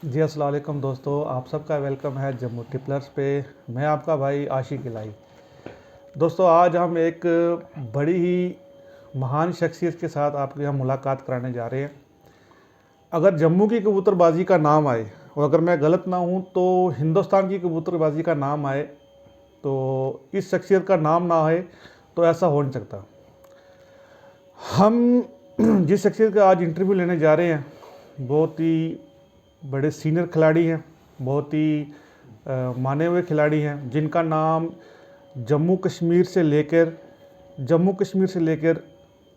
जी अस्सलाम वालेकुम दोस्तों, आप सबका वेलकम है जम्मू टिपलर्स पे। मैं आपका भाई आशिक इलाई। दोस्तों आज हम एक बड़ी ही महान शख्सियत के साथ आपके यहाँ मुलाकात कराने जा रहे हैं। अगर जम्मू की कबूतरबाजी का नाम आए और अगर मैं गलत ना हूँ तो हिंदुस्तान की कबूतरबाजी का नाम आए तो इस शख्सियत का नाम ना आए तो ऐसा हो नहीं सकता। हम जिस शख्सियत का आज इंटरव्यू लेने जा रहे हैं बहुत ही बड़े सीनियर खिलाड़ी हैं, बहुत ही माने हुए खिलाड़ी हैं जिनका नाम जम्मू कश्मीर से लेकर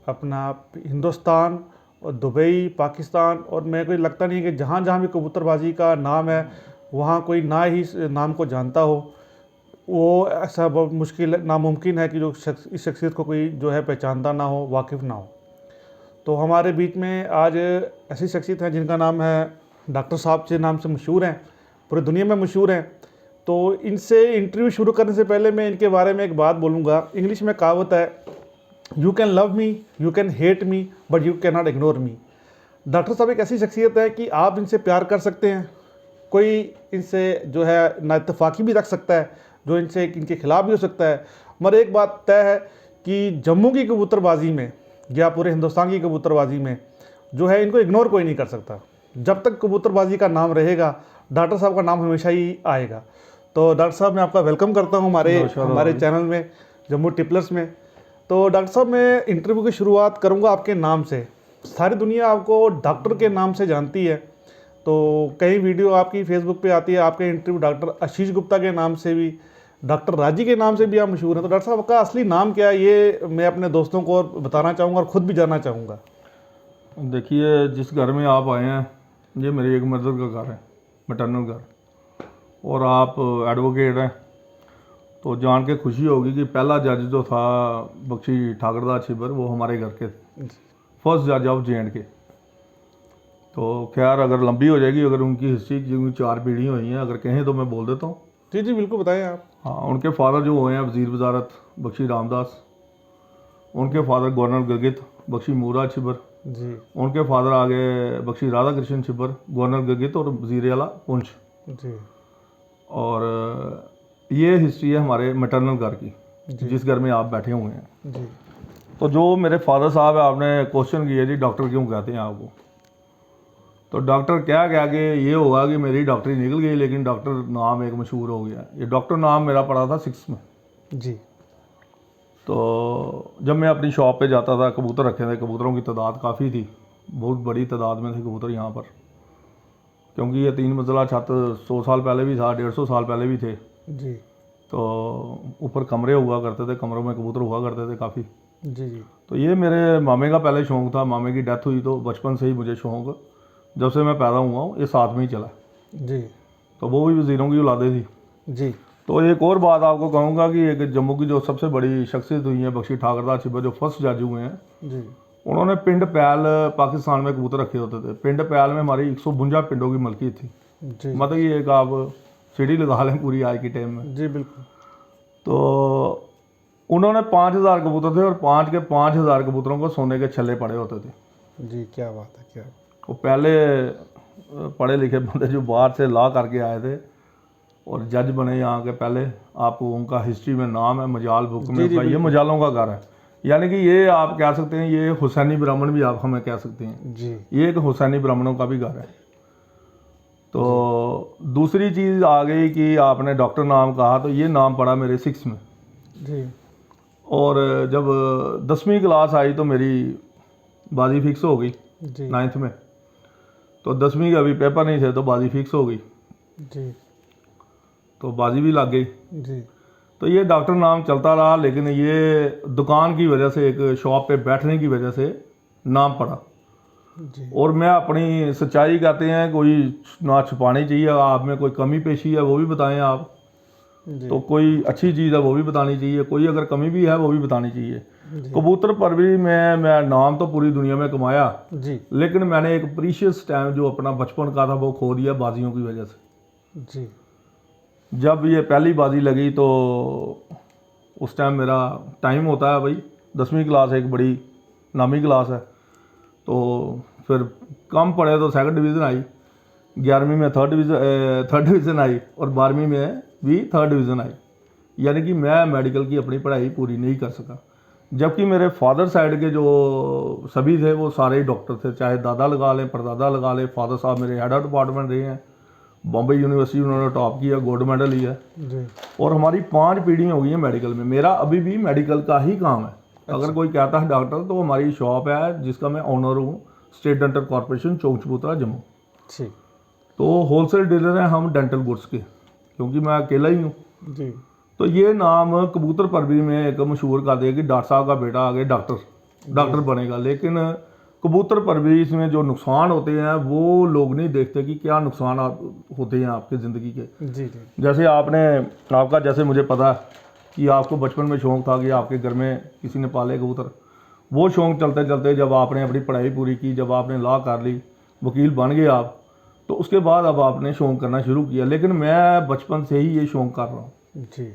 अपना हिंदुस्तान और दुबई, पाकिस्तान और मेरे को लगता नहीं कि जहाँ जहाँ भी कबूतरबाजी का नाम है वहाँ कोई ना ही इस नाम को जानता हो। वो ऐसा बहुत मुश्किल नामुमकिन है कि जो इस शख्सियत को कोई जो है पहचानता ना हो, वाकिफ़ ना हो। तो हमारे बीच में आज ऐसी शख्सियत है जिनका नाम है डॉक्टर साहब के नाम से मशहूर हैं, पूरी दुनिया में मशहूर हैं। तो इनसे इंटरव्यू शुरू करने से पहले मैं इनके बारे में एक बात बोलूँगा। इंग्लिश में कहावत है, you can love me, you can hate me, but you can not ignore me. Doctor साहब एक ऐसी शख्सियत है कि आप इनसे प्यार कर सकते हैं, कोई इनसे जो है ना इत्तफाकी भी रख सकता है, जो इनसे इनके खिलाफ भी हो सकता है। मगर एक बात तय है कि जम्मू की कबूतरबाजी में या पूरे हिंदुस्तान की कबूतरबाजी में जो है इनको इग्नोर कोई नहीं कर सकता। जब तक कबूतरबाजी का नाम रहेगा डॉक्टर साहब का नाम हमेशा ही आएगा। तो डॉक्टर साहब मैं आपका वेलकम करता हूं हमारे चैनल में, जम्मू टिपलर्स में। तो डॉक्टर साहब मैं इंटरव्यू की शुरुआत करूंगा आपके नाम से। सारी दुनिया आपको डॉक्टर के नाम से जानती है, तो कई वीडियो आपकी फेसबुक पे आती है, आपके इंटरव्यू डॉक्टर आशीष गुप्ता के नाम से भी, डॉक्टर राजी के नाम से भी आप मशहूर हैं। तो डॉक्टर साहब का असली नाम क्या है, ये मैं अपने दोस्तों को बताना चाहूँगा और ख़ुद भी जानना चाहूँगा। देखिए, जिस घर में आप आए हैं ये मेरी एक मदर का घर है, मैटरनल घर, और आप एडवोकेट हैं तो जान के खुशी होगी कि पहला जज जो था बख्शी ठाकरदास छिबर, वो हमारे घर के फर्स्ट जज ऑफ JNK। तो खैर अगर लंबी हो जाएगी, अगर उनकी हिस्ट्री क्योंकि 4 पीढ़ी हुई हैं, अगर कहें तो मैं बोल देता हूँ। जी जी बिल्कुल बताएं आप। हाँ, उनके फादर जो हुए हैं वज़ीर वज़ारत बख्शी रामदास, उनके फादर गवर्नर गगित बख्शी मूरा छिबर जी उनके फादर आगे बख्शी राधा कृष्ण छिबर, गवर्नर गगित और वज़ीर आला पुंछ। जी और ये हिस्ट्री है हमारे मैटरनल घर की, जिस घर में आप बैठे हुए हैं। जी तो जो मेरे फादर साहब है, आपने क्वेश्चन किया जी डॉक्टर क्यों कहते हैं आपको, तो डॉक्टर क्या क्या कि ये होगा कि मेरी डॉक्टरी निकल गई लेकिन डॉक्टर नाम एक मशहूर हो गया। ये डॉक्टर नाम मेरा पड़ा था 6 में। जी तो जब मैं अपनी शॉप पे जाता था, कबूतर रखे थे, कबूतरों की तादाद काफ़ी थी, बहुत बड़ी तादाद में थे कबूतर यहाँ पर, क्योंकि ये 3 मंजिला छत 100 साल पहले भी था, 150 साल पहले भी थे। जी तो ऊपर कमरे हुआ करते थे, कमरों में कबूतर हुआ करते थे काफ़ी। जी जी तो ये मेरे मामे का पहले शौक़ था, मामे की डेथ हुई तो बचपन से ही मुझे शौक़, जब से मैं पैदा हुआ हूँ, ये साथ में ही चला। जी तो वो भी वज़ीरों की औलादे थी। जी तो एक और बात आपको कहूँगा कि एक जम्मू की जो सबसे बड़ी शख्सियत हुई है बख्शी ठाकरदास छिबर, जो फर्स्ट जज हुए हैं, जी उन्होंने पिंड पैल पाकिस्तान में कबूतर रखे होते थे। पिंड पैल में हमारी 152 पिंडों की मलकी थी। जी मतलब ये एक आप सीढ़ी लगा लें पूरी आज की टाइम में। जी बिल्कुल। तो उन्होंने 5000 कबूतर थे और 5 के 5000 कबूतरों को सोने के छल्ले पड़े होते थे। जी क्या बात है, क्या वो पहले पढ़े लिखे बंदे जो बाहर से ला करके आए थे और जज बने यहाँ के पहले। आपको उनका हिस्ट्री में नाम है मजाल बुक में, उनका ये मजालों का घर है। यानी कि ये आप कह सकते हैं ये हुसैनी ब्राह्मण भी आप हमें कह सकते हैं, जी ये एक हुसैनी ब्राह्मणों का भी घर है। तो दूसरी चीज़ आ गई कि आपने डॉक्टर नाम कहा, तो ये नाम पड़ा मेरे 6 में। जी और जब 10वीं क्लास आई तो मेरी बाजी फिक्स हो गई जी 9th में। तो 10वीं के अभी पेपर नहीं थे तो बाजी फिक्स हो गई, जी तो बाजी भी लग गई। जी तो ये डॉक्टर नाम चलता रहा, लेकिन ये दुकान की वजह से, एक शॉप पे बैठने की वजह से नाम पड़ा। जी और मैं अपनी सच्चाई कहते हैं, कोई ना छुपानी चाहिए। आप में कोई कमी पेशी है वो भी बताएं आप, जी तो कोई अच्छी चीज़ है वो भी बतानी चाहिए, कोई अगर कमी भी है वो भी बतानी चाहिए। जी कबूतर पर भी मैं नाम तो पूरी दुनिया में कमाया, जी लेकिन मैंने एक प्रीशियस टाइम जो अपना बचपन का था वो खो दिया बाजियों की वजह से। जी जब ये पहली बाजी लगी तो उस टाइम मेरा टाइम होता है भाई, 10वीं क्लास एक बड़ी नामी क्लास है, तो फिर कम पड़े तो 2nd डिवीज़न आई, 11वीं में थर्ड डिवीज़न आई और 12वीं में भी थर्ड डिवीज़न आई, यानी कि मैं मेडिकल की अपनी पढ़ाई पूरी नहीं कर सका। जबकि मेरे फादर साइड के जो सभी थे वो सारे ही डॉक्टर थे, चाहे दादा लगा लें, परदादा लगा लें। फादर साहब मेरे हेड ऑफ डिपार्टमेंट रहे हैं, बॉम्बे यूनिवर्सिटी उन्होंने टॉप किया, गोल्ड मेडल लिया। जी। और हमारी 5 पीढ़ियाँ हो गई हैं मेडिकल में। मेरा अभी भी मेडिकल का ही काम है। अगर कोई कहता है डॉक्टर, तो हमारी शॉप है जिसका मैं ऑनर हूँ, स्टेट डेंटल कॉर्पोरेशन, चौक चबूतरा, जम्मू। ठीक। तो होलसेल डीलर हैं हम डेंटल गुड्स के, क्योंकि मैं अकेला ही हूँ। जी। तो ये नाम कबूतर परवी में एक मशहूर कर दिया कि डॉक्टर साहब का बेटा आगे डॉक्टर बनेगा। लेकिन कबूतर परवी इसमें जो नुकसान होते हैं वो लोग नहीं देखते कि क्या नुकसान होते हैं आपकी ज़िंदगी के। जी। जी। जैसे आपका जैसे मुझे पता है कि आपको बचपन में शौक़ था कि आपके घर में किसी ने पाले कबूतर। वो शौक़ चलते चलते जब आपने अपनी पढ़ाई पूरी की, जब आपने लॉ कर ली, वकील बन गए आप, तो उसके बाद अब आपने शौक़ करना शुरू किया। लेकिन मैं बचपन से ही ये शौक़ कर रहा हूँ। जी।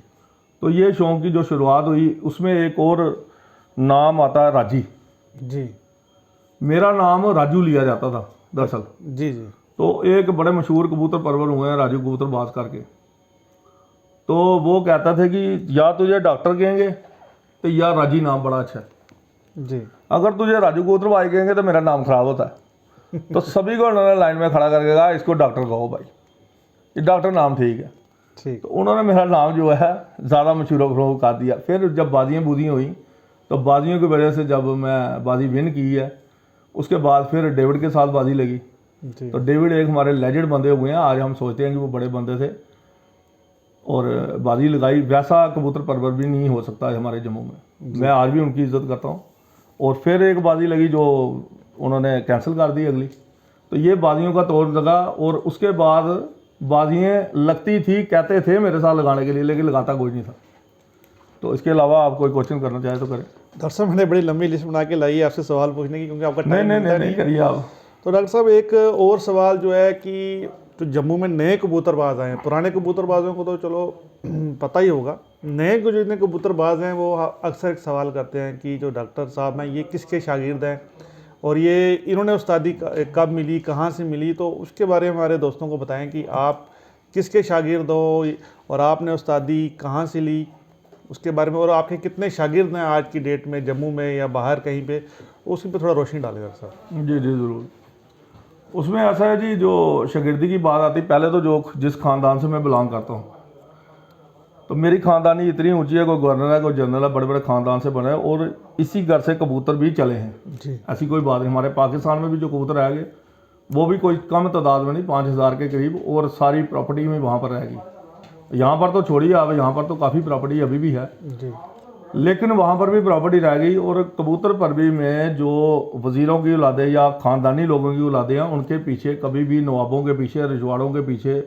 तो ये शौक़ की जो शुरुआत हुई, उसमें एक और नाम आता है राजी। जी। मेरा नाम राजू लिया जाता था दरअसल। जी। जी। तो एक बड़े मशहूर कबूतर परवर हुए हैं राजू कबूतरबाज करके, तो वो कहता था कि या तुझे डॉक्टर कहेंगे तो या राजी नाम बड़ा अच्छा है, जी। अगर तुझे राजू कबूतरबाज कहेंगे तो मेरा नाम खराब होता है। तो सभी को उन्होंने लाइन में खड़ा करके कहा इसको डॉक्टर कहो भाई, ये डॉक्टर नाम ठीक है। ठीक। तो उन्होंने मेरा नाम जो है ज़्यादा मशहूर कर दिया। फिर जब बाजियाँ बूजियाँ हुई, तो बाजियों की वजह से जब मैं बाजी विन की है, उसके बाद फिर डेविड के साथ बाजी लगी। जी। तो डेविड एक हमारे लेजेंड बंदे हुए हैं, आज हम सोचते हैं कि वो बड़े बंदे थे और बाजी लगाई। वैसा कबूतर परवर भी नहीं हो सकता है हमारे जम्मू में, मैं आज भी उनकी इज़्ज़त करता हूँ। और फिर एक बाजी लगी जो उन्होंने कैंसिल कर दी अगली। तो ये बाजियों का तौर लगा और उसके बाद बाजियाँ लगती थी, कहते थे मेरे साथ लगाने के लिए, लेकिन लगाता कोई नहीं था। तो इसके अलावा आप कोई क्वेश्चन करना चाहे तो करें। डॉक्टर साहब मैंने बड़ी लंबी लिस्ट बना के लाई है आपसे सवाल पूछने की, क्योंकि आपका टाइम मिलता नहीं करिए आप। तो डॉक्टर साहब एक और सवाल जो है कि जो जम्मू में नए कबूतरबाज आए हैं, पुराने कबूतरबाजों को तो चलो पता ही होगा, नए को जितने कबूतरबाज हैं वो अक्सर एक सवाल करते हैं कि जो डॉक्टर साहब हैं ये किसके शागिर्द हैं और ये इन्होंने उस्तादी कब मिली, कहाँ से मिली। तो उसके बारे में हमारे दोस्तों को बताएं कि आप किसके शागिर्द हो और आपने उस्तादी कहाँ से ली, उसके बारे में, और आपके कितने शागिर्द हैं आज की डेट में जम्मू में या बाहर कहीं पे, उसी पे थोड़ा रोशनी डालें डॉक्टर साहब। जी ज़रूर। उसमें ऐसा है जी, जो शागिर्दी की बात आती, पहले तो जो जिस ख़ानदान से मैं बिलोंग करता हूँ, तो मेरी ख़ानदानी इतनी ऊंची है, कोई गवर्नर है, कोई जनरल है, बड़े बड़े ख़ानदान से बने हैं और इसी घर से कबूतर भी चले हैं। जी। ऐसी कोई बात नहीं। हमारे पाकिस्तान में भी जो कबूतर रह गए वो भी कोई कम तादाद में नहीं, 5000 के करीब, और सारी प्रॉपर्टी में वहाँ पर रहेगी। यहाँ पर तो छोड़िए आप, यहाँ पर तो काफ़ी प्रॉपर्टी अभी भी है, जी। लेकिन वहाँ पर भी प्रॉपर्टी रह गई। और कबूतर परवी में जो वज़ीरों की औलादें या ख़ानदानी लोगों की औलादें हैं, उनके पीछे कभी भी, नवाबों के पीछे, रजवाड़ों के पीछे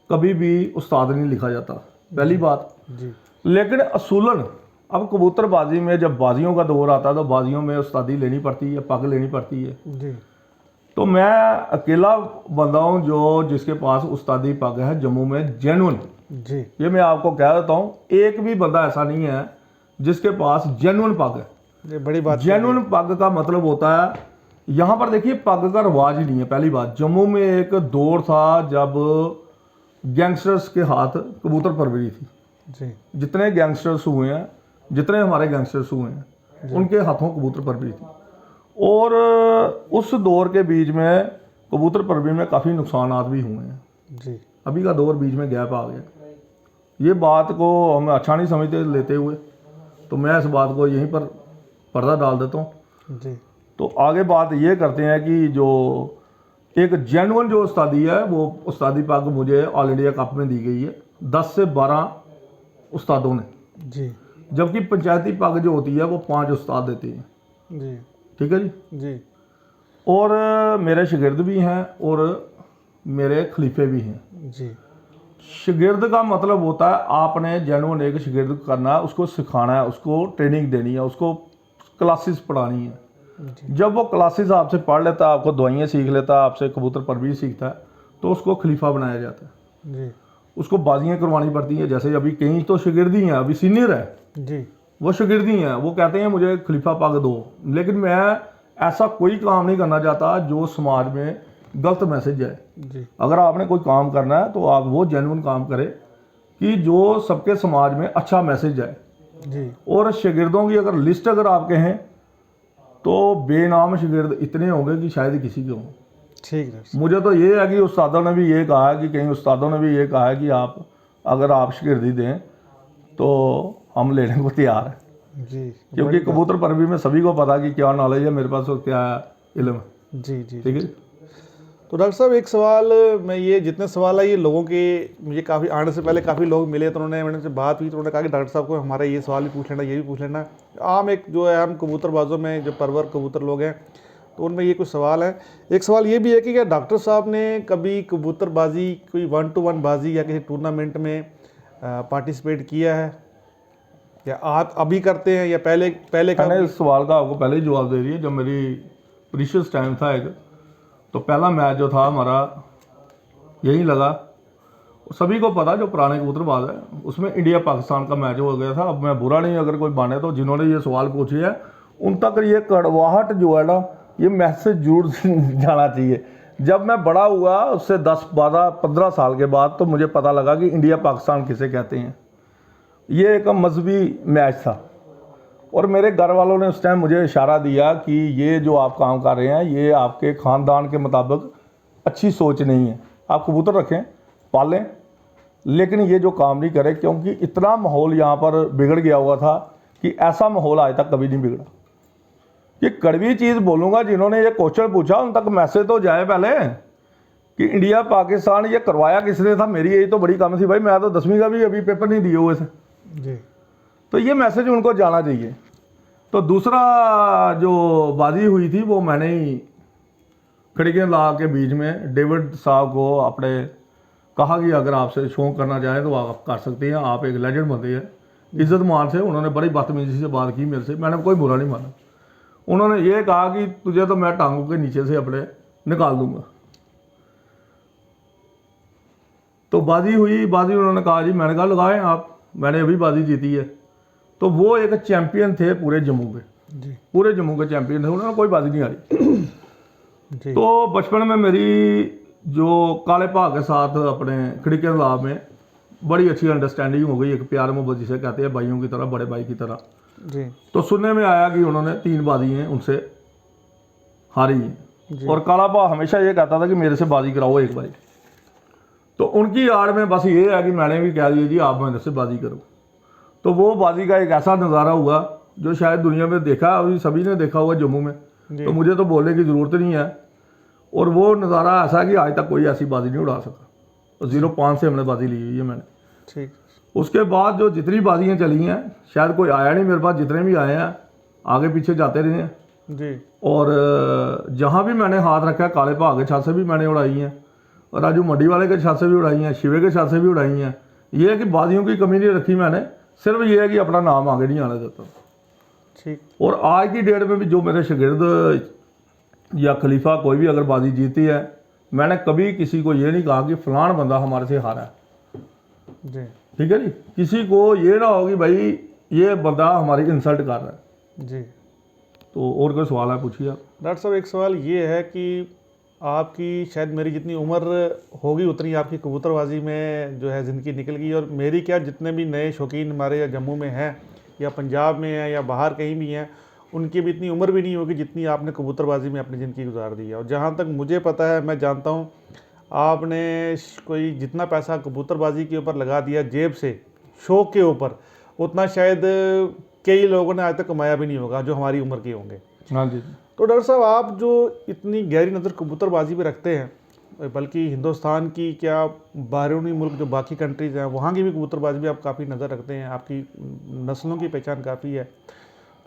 कभी भी उस्ताद नहीं लिखा जाता, पहली बात। जी। लेकिन असूलन अब कबूतरबाजी में जब बाजियों का दौर आता है तो बाजियों में उस्तादी लेनी पड़ती है, पग लेनी पड़ती है। जी। तो मैं अकेला बंदा हूँ जो जिसके पास उस्तादी पग है जम्मू में, जेन्युइन। जी। ये मैं आपको कह देता हूँ, एक भी बंदा ऐसा नहीं है जिसके पास जेन्युइन पग है। ये बड़ी बात। जेन्युइन पग का मतलब होता है, यहाँ पर देखिए पग का रिवाज ही नहीं है। पहली बात, जम्मू में एक दौर था जब गैंगस्टर्स के हाथ कबूतर परवरी थी। जी। जितने गैंगस्टर्स हुए हैं, जितने हमारे गैंगस्टर्स हुए हैं, उनके हाथों कबूतर परवरी थी। और उस दौर के बीच में कबूतर परवरी में काफ़ी नुकसानात भी हुए हैं। जी। अभी का दौर बीच में गैप आ गया। ये बात को हम अच्छा नहीं समझते लेते हुए, तो मैं इस बात को यहीं पर पर्दा डाल देता हूँ। जी। तो आगे बात ये करते हैं कि जो एक जेन्युइन जो उस्तादी है, वो उस्तादी पग मुझे ऑल इंडिया कप में दी गई है 10 से 12 उस्तादों ने। जी। जबकि पंचायती पग जो होती है वो 5 उस्ताद देते हैं। जी। ठीक है जी। जी। और मेरे शागिर्द भी हैं और मेरे खलीफे भी हैं। जी। शागिर्द का मतलब होता है आपने जेन्युइन एक शागिर्द करना है, उसको सिखाना है, उसको ट्रेनिंग देनी है, उसको क्लासेस पढ़ानी है। जी। जब वो क्लासेस आपसे पढ़ लेता है, आपको दवाइयाँ सीख लेता है, आपसे कबूतर परवरी सीखता है, तो उसको खलीफा बनाया जाता है। जी। उसको बाजियाँ करवानी पड़ती हैं। जैसे अभी कई तो शागिर्द ही हैं, अभी सीनियर है, जी। वो शागिर्द ही हैं, वो कहते हैं मुझे खलीफा पग दो। लेकिन मैं ऐसा कोई काम नहीं करना चाहता जो समाज में गलत मैसेज जाए। जी अगर आपने कोई काम करना है तो आप वो जेन्युइन काम करें कि जो सबके समाज में अच्छा मैसेज जाए। जी और शागिर्दों की अगर लिस्ट अगर आप कहें तो बेनाम शागिर्द इतने होंगे कि शायद ही किसी के हों। ठीक है। मुझे तो ये है कि उस्तादों ने भी ये कहा है कि कई उस्तादों ने भी ये कहा है कि आप अगर आप शागिर्दी दें तो हम लेने को तैयार हैं, जी क्योंकि कबूतर परवी में सभी को पता कि क्या नॉलेज है मेरे पास और क्या इल्म है। जी जी ठीक है। तो डॉक्टर साहब एक सवाल, मैं ये जितने सवाल है ये लोगों के, मुझे काफ़ी आने से पहले काफ़ी लोग मिले तो उन्होंने मेरे से बात हुई तो उन्होंने कहा कि डॉक्टर साहब को हमारा ये सवाल भी पूछ लेना, ये भी पूछ लेना। आम एक जो है हम कबूतरबाजों में जो परवर कबूतर लोग हैं तो उनमें ये कुछ सवाल है। एक सवाल ये भी है कि क्या डॉक्टर साहब ने कभी कबूतरबाजी कोई 1-to-1 बाजी या किसी टूर्नामेंट में पार्टिसिपेट किया है, या आप अभी करते हैं या पहले पहले मैंने कब? इस सवाल का आपको पहले ही जवाब दे दिया। जब मेरी प्रीशियस टाइम था एक, तो पहला मैच जो था हमारा यही लगा। सभी को पता जो पुराने कबूतरबाज है उसमें इंडिया पाकिस्तान का मैच हो गया था। अब मैं बुरा नहीं अगर कोई माने तो जिन्होंने ये सवाल पूछे है उन तक ये कड़वाहट जो है ना ये मैसेज जरूर जाना चाहिए। जब मैं बड़ा हुआ उससे 10, 12, 15 साल के बाद तो मुझे पता लगा कि इंडिया पाकिस्तान किसे कहते हैं। ये एक मजहबी मैच था और मेरे घर वालों ने उस टाइम मुझे इशारा दिया कि ये जो आप काम कर रहे हैं ये आपके ख़ानदान के मुताबिक अच्छी सोच नहीं है। आप कबूतर रखें, पालें, लेकिन ये जो काम नहीं करें, क्योंकि इतना माहौल यहाँ पर बिगड़ गया हुआ था कि ऐसा माहौल आज तक कभी नहीं बिगड़ा। ये कड़वी चीज़ बोलूँगा, जिन्होंने ये क्वेश्चन पूछा उन तक मैसेज तो जाए पहले कि इंडिया पाकिस्तान ये करवाया किसने था। मेरी यही तो बड़ी कम थी भाई, मैं तो 10वीं का भी अभी पेपर नहीं दिए हुए थे। जी तो ये मैसेज उनको जाना चाहिए। तो दूसरा जो बाजी हुई थी वो मैंने ही खिड़कियाँ ला के बीच में डेविड साहब को अपने कहा कि अगर आपसे शौक करना चाहें तो आप कर सकते हैं, आप एक लेजेंड बंदे हैं। इज्जत मान से उन्होंने बड़ी बदतमीजी से बात की मेरे से, मैंने कोई बुरा नहीं माना। उन्होंने ये कहा कि तुझे तो मैं टांगों के नीचे से अपने निकाल दूंगा। तो बाजी हुई, बाजी उन्होंने कहा जी, मैंने कहा लगाएं आप, मैंने अभी बाजी जीती है। तो वो एक चैंपियन थे पूरे जम्मू के, जी पूरे जम्मू के चैंपियन थे, उन्होंने कोई बाजी नहीं हारी। जी तो बचपन में मेरी जो काले भाग के साथ अपने खिड़कियाँ लाभ में बड़ी अच्छी अंडरस्टैंडिंग हो गई, एक प्यार मोहब्बत जिसे कहते हैं, भाइयों की तरह, बड़े भाई की तरह। जी तो सुनने में आया कि उन्होंने 3 बाजी हैं उनसे हारी जी। हैं, और काला भाग हमेशा ये कहता था कि मेरे से बाजी कराओ एक बारी। तो उनकी आड़ में बस ये है कि मैंने भी कह दिया जी आप मेरे से बाजी करो। तो वो बाजी का एक ऐसा नज़ारा हुआ जो शायद दुनिया में देखा, अभी सभी ने देखा हुआ जम्मू में, जी। तो मुझे तो बोलने की ज़रूरत नहीं है। और वो नज़ारा ऐसा है कि आज तक कोई ऐसी बाजी नहीं उड़ा सका। तो 0.5 से हमने बाजी ली हुई है मैंने। ठीक। उसके बाद जो जितनी बाजियाँ चली हैं शायद कोई आया नहीं मेरे पास, जितने भी आए हैं आगे पीछे जाते रहे हैं। जी और जहाँ भी मैंने हाथ रखा है, काले भाग के छत से भी मैंने उड़ाई हैं, और राजू मंडी वाले के छत से भी उड़ाई हैं, शिवे के छत से भी उड़ाई हैं। ये है कि बाजियों की कमी नहीं रखी मैंने, सिर्फ ये है कि अपना नाम आगे नहीं आने देता। ठीक। और आज की डेट में भी जो मेरे शागिर्द या खलीफा कोई भी अगर बाजी जीती है, मैंने कभी किसी को ये नहीं कहा कि फलान बंदा हमारे से हारा है। जी ठीक है जी, किसी को ये ना हो कि भाई ये बंदा हमारी इंसल्ट कर रहा है। जी। तो और कोई सवाल है पूछिए आप। डॉक्टर साहब एक सवाल ये है कि आपकी शायद मेरी जितनी उम्र होगी उतनी आपकी कबूतरबाजी में जो है ज़िंदगी निकल गई, और मेरी क्या जितने भी नए शौकीन हमारे या जम्मू में हैं या पंजाब में हैं या बाहर कहीं भी हैं, उनकी भी इतनी उम्र भी नहीं होगी जितनी आपने कबूतरबाजी में अपनी ज़िंदगी गुजार दी है। और जहाँ तक मुझे पता है, मैं जानता हूँ आपने कोई जितना पैसा कबूतरबाजी के ऊपर लगा दिया जेब से शौक़ के ऊपर, उतना शायद कई लोगों ने आज तक कमाया भी नहीं होगा जो हमारी उम्र के होंगे। हाँ जी। तो डॉक्टर साहब आप जो इतनी गहरी नज़र कबूतरबाजी पे रखते हैं, बल्कि हिंदुस्तान की क्या बाहरूनी मुल्क जो बाकी कंट्रीज़ हैं वहाँ की भी कबूतरबाजी भी आप काफ़ी नज़र रखते हैं, आपकी नस्लों की पहचान काफ़ी है।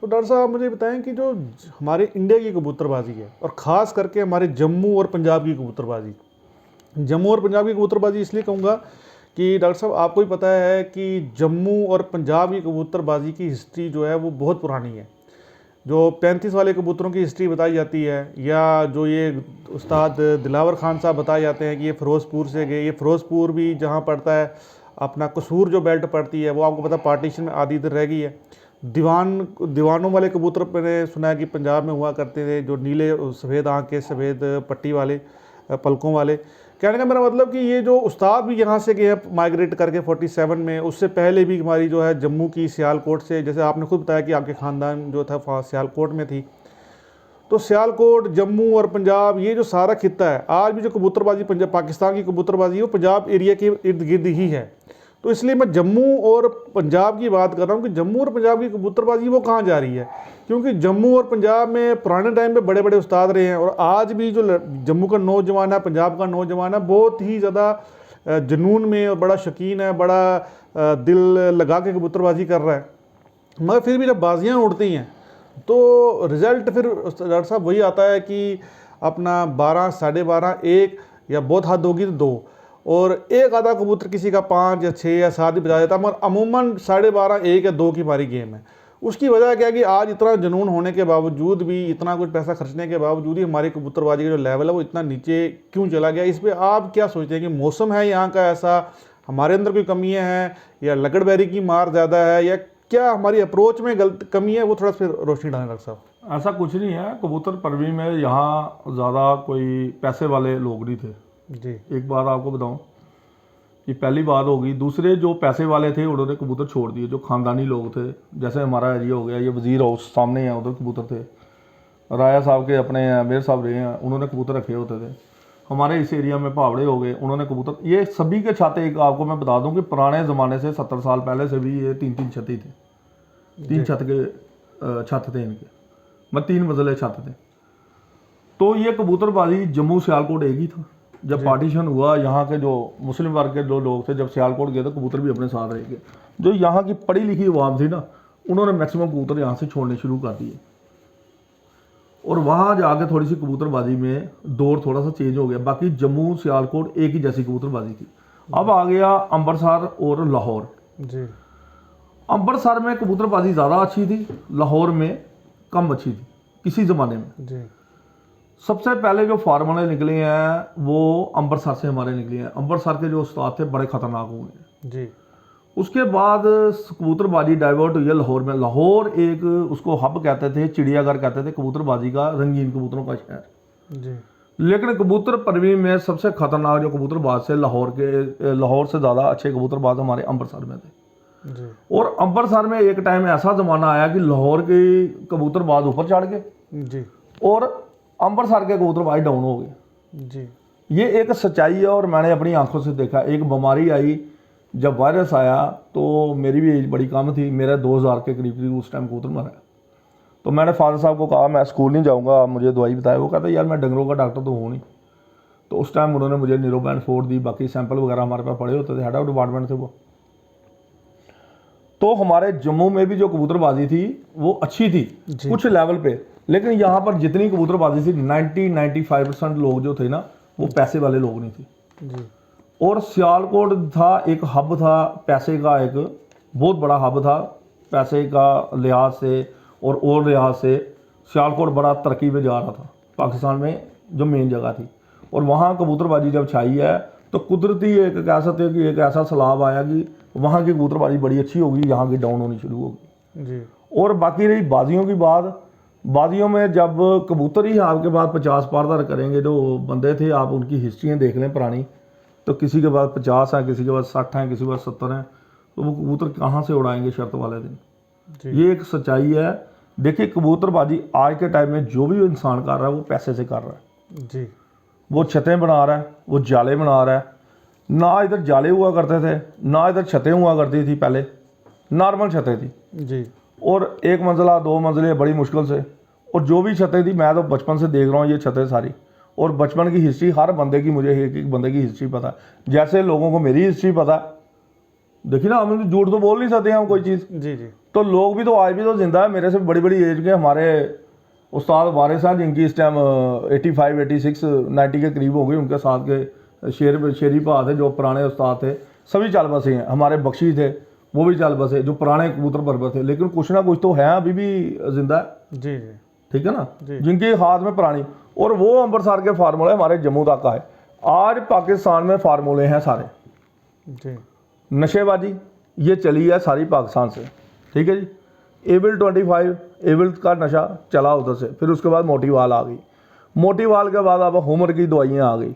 तो डॉक्टर साहब मुझे बताएं कि जो हमारे इंडिया की कबूतरबाजी है और ख़ास करके हमारे जम्मू और पंजाब की कबूतरबाजी, जम्मू और पंजाब की कबूतरबाजी इसलिए कहूँगा कि डॉक्टर साहब आपको ही पता है कि जम्मू और पंजाब की कबूतरबाजी की हिस्ट्री जो है वो बहुत पुरानी है। जो 35 वाले कबूतरों की हिस्ट्री बताई जाती है, या जो ये उस्ताद दिलावर खान साहब बताए जाते हैं कि ये फ़िरोज़पुर से गए, ये फ़िरोज़पुर भी जहाँ पड़ता है अपना कसूर जो बेल्ट पड़ती है वो आपको पता पार्टीशन में आधी इधर रह गई है। दीवानों वाले कबूतर मैंने सुना है कि पंजाब में हुआ करते थे, जो नीले सफ़ेद आँख के सफ़ेद पट्टी वाले, पलकों वाले। कहने का मेरा मतलब कि ये जो उस्ताद भी यहाँ से गए हैं माइग्रेट करके 47 में, उससे पहले भी हमारी जो है जम्मू की सियालकोट से, जैसे आपने खुद बताया कि आपके ख़ानदान जो था सियालकोट में थी, तो सियालकोट, जम्मू और पंजाब, ये जो सारा खित्ता है, आज भी जो कबूतरबाजी पंजाब पाकिस्तान की कबूतरबाजी है वो पंजाब एरिया के इर्द गिर्द ही है। तो इसलिए मैं जम्मू और पंजाब की बात कर रहा हूँ कि जम्मू और पंजाब की कबूतरबाजी वो कहाँ जा रही है, क्योंकि जम्मू और पंजाब में पुराने टाइम पे बड़े बड़े उस्ताद रहे हैं, और आज भी जो जम्मू का नौजवान है, पंजाब का नौजवान है, बहुत ही ज़्यादा जुनून में और बड़ा शौकीन है, बड़ा दिल लगा के कबूतरबाजी कर रहा है। मगर फिर भी जब बाजियाँ उड़ती हैं तो रिज़ल्ट फिर डॉक्टर साहब वही आता है कि अपना 12, 12.5, 1 या बहुत हद होगी तो 2, और एक आधा कबूतर किसी का 5 या 6 या 7 ही बजा देता है, मगर अमूमन 12.5, 1 या 2 की हमारी गेम है। उसकी वजह क्या है कि आज इतना जुनून होने के बावजूद भी, इतना कुछ पैसा खर्चने के बावजूद ही हमारी कबूतरबाजी का जो लेवल है वो इतना नीचे क्यों चला गया? इस पर आप क्या सोचते हैं कि मौसम है यहाँ का ऐसा, हमारे अंदर कोई कमियाँ हैं, या लगड़बेरी की मार ज़्यादा है, या क्या हमारी अप्रोच में गलत कमी है? वो थोड़ा फिर रोशनी डालें डॉक्टर साहब। ऐसा कुछ नहीं है, कबूतर परवी में यहाँ ज़्यादा कोई पैसे वाले लोग नहीं थे जी। एक बात आपको बताऊं, ये पहली बात होगी। दूसरे जो पैसे वाले थे उन्होंने कबूतर छोड़ दिए, जो ख़ानदानी लोग थे, जैसे हमारा एरिया हो गया, ये वज़ीर हाउस सामने है, उधर कबूतर थे, राया साहब के अपने मेयर साहब रहे हैं, उन्होंने कबूतर रखे होते थे। हमारे इस एरिया में भावड़े हो गए, उन्होंने कबूतर, ये सभी के छाते, एक आपको मैं बता दूं कि पुराने ज़माने से 70 साल पहले से भी ये 3-3 छत ही थे, 3 छत के छत थे इनके, मतलब 3 मंजिले छत थे। तो ये कबूतरबाजी जम्मू सियालकोट एक ही था। जब पार्टीशन हुआ, यहाँ के जो मुस्लिम वर्ग के जो लोग थे जब सियालकोट गए तो कबूतर भी अपने साथ रहेंगे। जो यहाँ की पढ़ी लिखी आवाम थी ना, उन्होंने मैक्सिमम कबूतर यहाँ से छोड़ने शुरू कर दिए, और वहाँ जाके थोड़ी सी कबूतरबाजी में दौर थोड़ा सा चेंज हो गया। बाकी जम्मू सियालकोट एक ही जैसी कबूतरबाजी थी। अब आ गया अमृतसर और लाहौर जी। अमृतसर में कबूतरबाजी ज़्यादा अच्छी थी, लाहौर में कम अच्छी थी किसी ज़माने में। जी। सबसे पहले जो फार्मूले निकले हैं वो अमृतसर से हमारे निकले हैं। अमृतसर के जो उस्ताद थे बड़े ख़तरनाक हुए हैं जी। उसके बाद कबूतरबाजी डाइवर्ट हुई है लाहौर में। लाहौर एक उसको हब कहते थे, चिड़ियाघर कहते थे कबूतरबाजी का, रंगीन कबूतरों का शहर। जी। लेकिन कबूतर परवी में सबसे खतरनाक जो कबूतरबाज से लाहौर से ज़्यादा अच्छे कबूतरबाज हमारे अमृतसर में थे। जी। और अमृतसर में एक टाइम ऐसा ज़माना आया कि लाहौर के कबूतरबाज ऊपर चढ़ गए जी। और अमृतसर के कबूतरबाज डाउन हो गए। जी। ये एक सच्चाई है और मैंने अपनी आंखों से देखा। एक बीमारी आई, जब वायरस आया तो मेरी भी एज बड़ी कम थी, मेरा 2000 के करीब उस टाइम कबूतर मरा। तो मैंने फादर साहब को कहा मैं स्कूल नहीं जाऊंगा, आप मुझे दवाई बताए। वो कहते यार मैं डंगरों का डॉक्टर तो हूँ नहीं। तो उस टाइम उन्होंने मुझे न्यूरोबैंड 4 दी, बाकी सैंपल वगैरह हमारे पास पड़े होते थे, हेड ऑफ डिपार्टमेंट थे वो। तो हमारे जम्मू में भी जो कबूतरबाजी थी वो अच्छी थी कुछ लेवल पे, लेकिन यहाँ पर जितनी कबूतरबाजी थी 90-95% लोग जो थे ना वो पैसे वाले लोग नहीं थे। जी। और सियालकोट था एक हब था पैसे का, एक बहुत बड़ा हब था पैसे का लिहाज से और लिहाज से। सियालकोट बड़ा तरक्की पे जा रहा था पाकिस्तान में, जो मेन जगह थी। और वहाँ कबूतरबाजी जब छाई है तो कुदरती एक कह सकते हैं कि एक ऐसा सैलाब आया कि वहाँ की कबूतरबाजी बड़ी अच्छी होगी, यहाँ की डाउन होनी शुरू होगी। जी। और बाकी रही बाजियों की बात, बाजियों में जब कबूतर ही आपके पास 50 पारदार करेंगे, जो बंदे थे आप उनकी हिस्ट्रियाँ देख लें पुरानी, तो किसी के पास 50 हैं, किसी के पास 60 हैं, किसी के पास 70 हैं, तो वो कबूतर कहाँ से उड़ाएंगे शर्त वाले दिन। ये एक सच्चाई है। देखिए कबूतरबाजी आज के टाइम में जो भी इंसान कर रहा है वो पैसे से कर रहा है। जी। वो छतें बना रहा है, वो जाले बना रहा है। ना इधर जाले हुआ करते थे, ना इधर छतें हुआ करती थी, पहले नॉर्मल छतें थी। जी। और 1 मंजिला 2 मंजिले बड़ी मुश्किल से, और जो भी छतें थी मैं तो बचपन से देख रहा हूँ ये छतें सारी। और बचपन की हिस्ट्री हर बंदे की, मुझे एक बंदे की हिस्ट्री पता है, जैसे लोगों को मेरी हिस्ट्री पता है। देखिए ना, हम झूठ तो बोल नहीं सकते हैं हम कोई चीज़। जी। जी। तो लोग भी तो आज भी तो जिंदा है, मेरे से बड़ी बड़ी एज के हमारे उस्ताद वारिस हैं जिनकी इस टाइम 85, 86, 90 के करीब हो गई। उनके साथ के शेरी पा थे जो पुराने उस्ताद थे, सभी चल बसे हैं। हमारे बख्शी थे वो भी चल बसे, जो पुराने कबूतर बरबर थे, लेकिन कुछ ना कुछ तो है अभी भी जिंदा है। जी। जी। ठीक है ना, जिनके हाथ में पुरानी। और वो अमृतसर के फार्मूले हमारे जम्मू तक का है। आज पाकिस्तान में फार्मूले हैं सारे। जी। नशेबाजी ये चली है सारी पाकिस्तान से, ठीक है जी। एविल 25 एविल का नशा चला उधर से, फिर उसके बाद मोटीवाल आ गई। मोटीवाल के बाद अब हुमर की दवाइयाँ आ गई,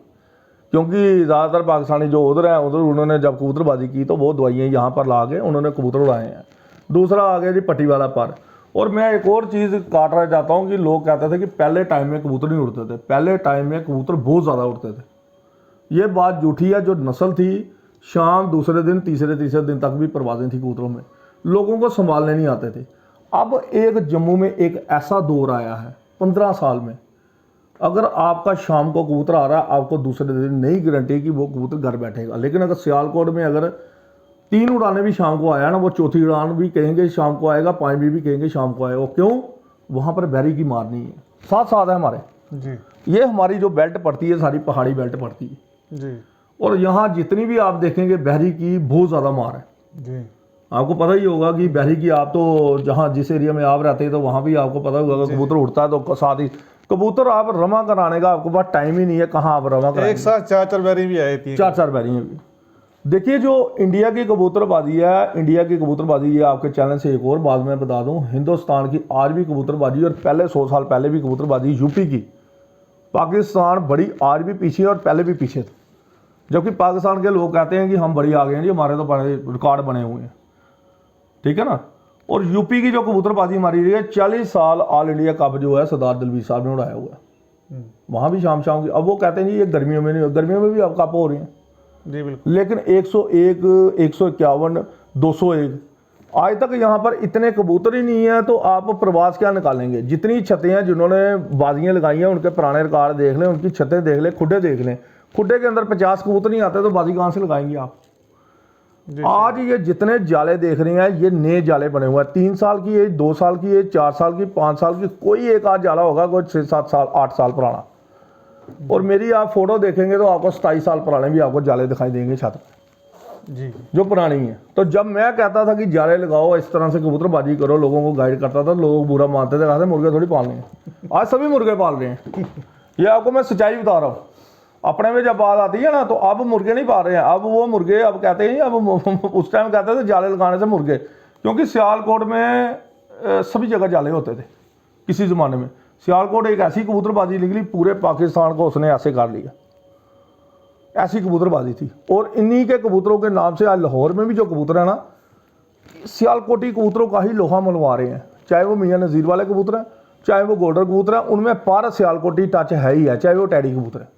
क्योंकि ज़्यादातर पाकिस्तानी जो उधर हैं उधर उन्होंने जब कबूतरबाजी की तो वो दवाइयाँ यहाँ पर ला के उन्होंने कबूतर उड़ाए हैं। दूसरा आ गया जी पट्टी वाला पर। और मैं एक और चीज़ काटना चाहता हूँ कि लोग कहते थे कि पहले टाइम में कबूतर नहीं उड़ते थे। पहले टाइम में कबूतर बहुत ज़्यादा उड़ते थे, ये बात झूठी है। जो नस्ल थी, शाम दूसरे दिन तीसरे दिन तक भी परवाजें थी कबूतरों में, लोगों को संभालने नहीं आते थे। अब एक जम्मू में एक ऐसा दौर आया है 15 साल में, अगर आपका शाम को कबूतर आ रहा है, आपको दूसरे दिन नहीं गारंटी कि वो कबूतर घर बैठेगा। लेकिन अगर सियालकोट में अगर 3 उड़ाने भी शाम को आया ना, वो चौथी उड़ान भी कहेंगे शाम को आएगा, 5वीं भी कहेंगे शाम को आएगा। क्यों? वहाँ पर बहरी की मार नहीं है। साथ साथ है हमारे जी। ये हमारी जो बेल्ट पड़ती है सारी पहाड़ी बेल्ट पड़ती है जी। और यहाँ जितनी भी आप देखेंगे बहरी की बहुत ज़्यादा मार है। जी। आपको पता ही होगा कि बहरी की, आप तो जहाँ जिस एरिया में आप रहते हैं तो वहाँ भी आपको पता होगा कबूतर उड़ता है तो साथ ही कबूतर आप रमा कराने का आपको पास टाइम ही नहीं है, कहाँ आप रमा कराएंगे। एक साथ 4 बैरी भी आई थी। 4 बैरियाँ भी। देखिए जो इंडिया की कबूतरबाजी है, इंडिया की कबूतरबाजी, ये आपके चैनल से एक और बात मैं बता दूं, हिंदुस्तान की आज भी कबूतरबाजी और पहले 100 साल पहले भी कबूतरबाजी यूपी की, पाकिस्तान बड़ी आज भी पीछे और पहले भी पीछे थे। जबकि पाकिस्तान के लोग कहते हैं कि हम बड़ी आ गए हैं जी, हमारे तो बड़े रिकॉर्ड बने हुए हैं, ठीक है ना। और यूपी की जो कबूतरबाजी हमारी रही है 40 साल, ऑल इंडिया कप जो है सरदार दलवीर साहब ने उड़ाया हुआ है। वहाँ भी शाम की। अब वो कहते हैं जी ये गर्मियों में नहीं, गर्मियों में भी अब कप हो रही हैं जी बिल्कुल। लेकिन 101, 151, 201 आज तक यहाँ पर इतने कबूतर ही नहीं है, तो आप प्रवास क्या निकालेंगे। जितनी छतें हैं जिन्होंने बाजियाँ लगाई हैं उनके पुराने रिकॉर्ड देख लें, उनकी छतें देख लें, खुड्डे देख लें, खुड्डे के अंदर 50 कबूतर नहीं आते तो बाजी कहाँ से लगाएंगे आप। आज ये जितने जाले देख रहे हैं ये नए जाले बने हुए हैं, 3 साल की एज, 2 साल की एज, 4 साल की, 5 साल की, कोई एक आध जाला होगा कोई 6-7 साल 8 साल पुराना। और मेरी आप फोटो देखेंगे तो आपको 27 साल पुराने भी आपको जाले दिखाई देंगे छत पे जी, जो पुरानी है। तो जब मैं कहता था कि जाले लगाओ, इस तरह से कबूतरबाजी करो, लोगों को गाइड करता था, लोग बुरा मानते थे, कहते मुर्गे थोड़ी पाल रहे हैं। आज सभी मुर्गे पाल रहे हैं। ये आपको मैं सच्चाई बता रहा हूँ। अपने में जब बात आती है ना तो अब मुर्गे नहीं पाल रहे हैं, अब वो मुर्गे अब कहते हैं अब उस टाइम कहते थे जाले लगाने से मुर्गे, क्योंकि सियालकोट में सभी जगह जाले होते थे किसी ज़माने में। सियालकोट एक ऐसी कबूतरबाजी निकली, पूरे पाकिस्तान को उसने ऐसे कर लिया, ऐसी कबूतरबाजी थी। और इन्हीं के कबूतरों के नाम से आज लाहौर में भी जो कबूतर है ना, सियालकोटी कबूतरों का ही लोहा मनवा रहे हैं। चाहे वो मियाँ नज़ीर वाले कबूतर हैं, चाहे वो गोल्डन कबूतर हैं, उनमें पर सियालकोटी टच है ही है, चाहे वो टैडी कबूतर है।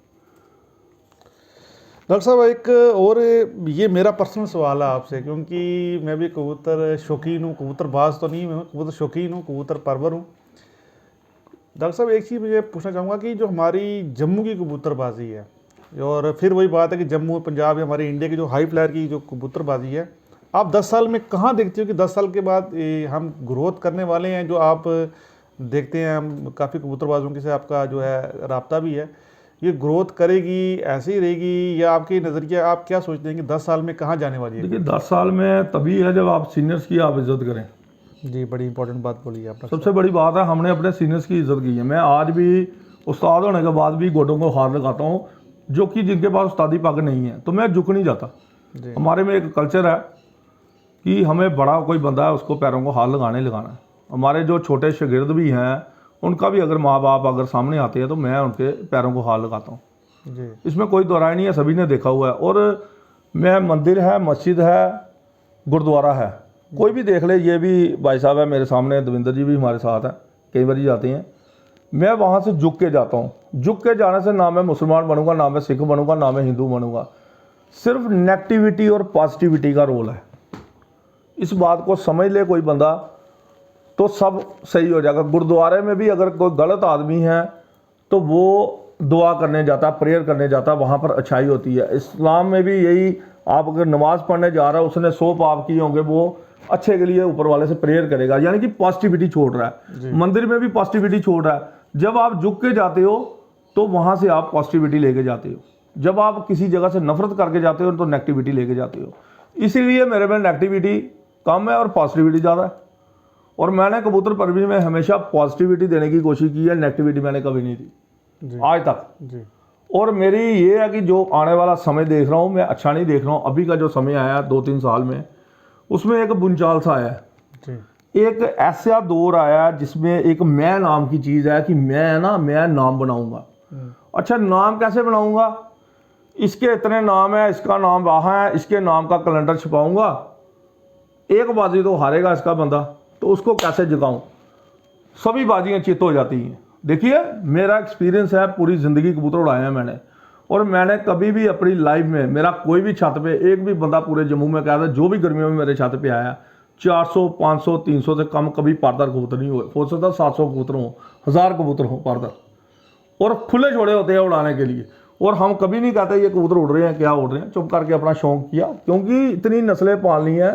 डॉक्टर साहब एक और ये मेरा पर्सनल सवाल है आपसे, क्योंकि मैं भी कबूतर शौकीन हूँ, कबूतरबाज तो नहीं हूँ, कबूतर शौकीन हूँ, कबूतर परवर हूँ। डॉक्टर साहब एक चीज़ मुझे पूछना चाहूँगा कि जो हमारी जम्मू की कबूतरबाजी है, और फिर वही बात है कि जम्मू पंजाब या हमारी इंडिया की जो हाई फ्लायर की जो कबूतरबाजी है, आप 10 साल में कहाँ देखते हो कि 10 साल के बाद हम ग्रोथ करने वाले हैं? जो आप देखते हैं, हम काफ़ी कबूतरबाजों के से आपका जो है राब्ता भी है, ये ग्रोथ करेगी, ऐसे ही रहेगी, या आपके नज़रिया आप क्या सोचते हैं कि 10 साल में कहाँ जाने वाली है? देखिए 10 साल में तभी है जब आप सीनियर्स की आप इज्जत करें। जी, बड़ी इंपॉर्टेंट बात बोली आपने। सबसे बड़ी बात है हमने अपने सीनियर्स की इज्जत की है। मैं आज भी उस्ताद होने के बाद भी गोडों को हार लगाता हूँ, जो कि जिनके पास उस्तादी पग नहीं है, तो मैं झुक नहीं जाता। हमारे में एक कल्चर है कि हमें बड़ा कोई बंदा है उसको पैरों को हाथ लगाना है। हमारे जो छोटे शागिर्द भी हैं उनका भी अगर माँ बाप अगर सामने आते हैं तो मैं उनके पैरों को हाथ लगाता हूँ। इसमें कोई दोहराई नहीं है, सभी ने देखा हुआ है। और मैं मंदिर है, मस्जिद है, गुरुद्वारा है, कोई भी देख ले, ये भी भाई साहब है मेरे सामने, दविंदर जी भी हमारे साथ हैं, कई बार जाते हैं, मैं वहाँ से झुक के जाता हूँ। झुक के जाने से ना मैं मुसलमान बनूंगा, ना मैं सिख बनूंगा, ना मैं हिंदू बनूंगा। सिर्फ नेगेटिविटी और पॉजिटिविटी का रोल है। इस बात को समझ ले कोई बंदा तो सब सही हो जाएगा। गुरुद्वारे में भी अगर कोई गलत आदमी है तो वो दुआ करने जाता है, प्रेयर करने जाता है, वहाँ पर अच्छाई होती है। इस्लाम में भी यही, आप अगर नमाज़ पढ़ने जा रहा है, उसने 100 पाप किए होंगे, वो अच्छे के लिए ऊपर वाले से प्रेयर करेगा, यानी कि पॉजिटिविटी छोड़ रहा है। मंदिर में भी पॉजिटिविटी छोड़ रहा है। जब आप झुक के जाते हो तो वहाँ से आप पॉजिटिविटी लेके जाते हो, जब आप किसी जगह से नफरत करके जाते हो तो नेगेटिविटी लेके जाते हो। इसीलिए मेरे में नेगेटिविटी कम है और पॉजिटिविटी ज़्यादा है। और मैंने कबूतर परवरिश में हमेशा पॉजिटिविटी देने की कोशिश की है, नेगेटिविटी मैंने कभी नहीं दी आज तक जी। और मेरी ये है कि जो आने वाला समय देख रहा हूँ मैं अच्छा नहीं देख रहा हूँ। अभी का जो समय आया 2-3 साल में, उसमें एक बुंचाल सा आया है, एक ऐसा दौर आया जिसमें एक मैं नाम की चीज़ है कि मैं नाम बनाऊंगा। अच्छा नाम कैसे बनाऊंगा, इसके इतने नाम है, इसका नाम वहाँ है, इसके नाम का कैलेंडर छुपाऊंगा, एक बाजी तो हारेगा इसका बंदा, तो उसको कैसे जगाऊं, सभी बाजियां चित हो जाती हैं। देखिए मेरा एक्सपीरियंस है, पूरी ज़िंदगी कबूतर उड़ाए हैं मैंने, और मैंने कभी भी अपनी लाइफ में मेरा कोई भी छत पे एक भी बंदा पूरे जम्मू में कहता जो भी गर्मियों में मेरे छत पे आया 400 500 300 से कम कभी पारदार कबूतर नहीं हुए। हो सकता 700 कबूतर हों, 1000 कबूतर हों पारदार, और खुले छोड़े होते हैं उड़ाने के लिए। और हम कभी नहीं कहते ये कबूतर उड़ रहे हैं, क्या उड़ रहे हैं, चुप करके अपना शौक किया, क्योंकि इतनी नस्लें पालनी है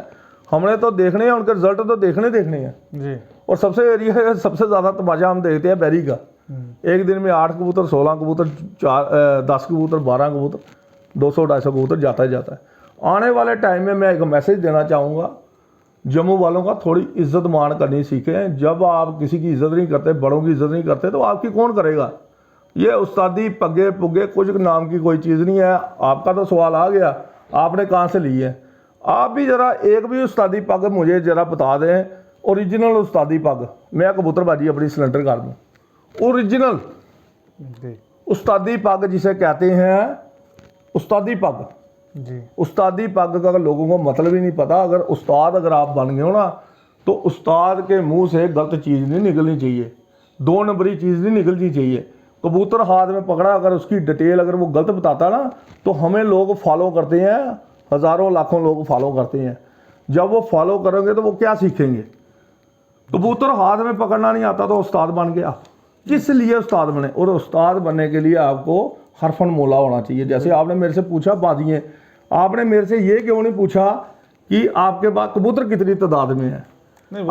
हमने, तो देखने हैं उनके रिजल्ट तो देखने हैं जी। और सबसे एरिया सबसे ज़्यादा तमाशा हम देखते हैं बैरी का। एक दिन में 8 कबूतर 16 कबूतर 10 कबूतर 12 कबूतर 200-250 कबूतर जाता है। आने वाले टाइम में मैं एक मैसेज देना चाहूँगा जम्मू वालों का, थोड़ी इज्जत मान करनी सीखें। जब आप किसी की इज्जत नहीं करते, बड़ों की इज्जत नहीं करते, तो आपकी कौन करेगा। ये उस्तादी पग्गे पुग्गे कुछ नाम की कोई चीज़ नहीं है। आपका तो सवाल आ गया, आपने कहाँ से ली है। आप भी ज़रा एक भी उस्तादी पग मुझे ज़रा बता दें, ओरिजिनल उस्तादी पग, मैं कबूतरबाजी अपनी सिलेंडर कर दूँ। ओरिजिनल उस्तादी पग जिसे कहते हैं, उस्तादी पग जी। उस्तादी पग का लोगों को मतलब ही नहीं पता। अगर उस्ताद अगर आप बन गए हो ना, तो उस्ताद के मुंह से गलत चीज़ नहीं निकलनी चाहिए, 2 नंबरी चीज़ नहीं निकलनी चाहिए। कबूतर हाथ में पकड़ा, अगर उसकी डिटेल अगर वो गलत बताता ना, तो हमें लोग फॉलो करते हैं, हज़ारों लाखों लोग फॉलो करते हैं। जब वो फॉलो करेंगे तो वो क्या सीखेंगे। कबूतर हाथ में पकड़ना नहीं आता तो उस्ताद बन गया, किस लिए उस्ताद बने। और उस्ताद बनने के लिए आपको हरफन मोला होना चाहिए। जैसे आपने मेरे से पूछा बाजियाँ, आपने मेरे से ये क्यों नहीं पूछा कि आपके पास कबूतर कितनी तादाद में है,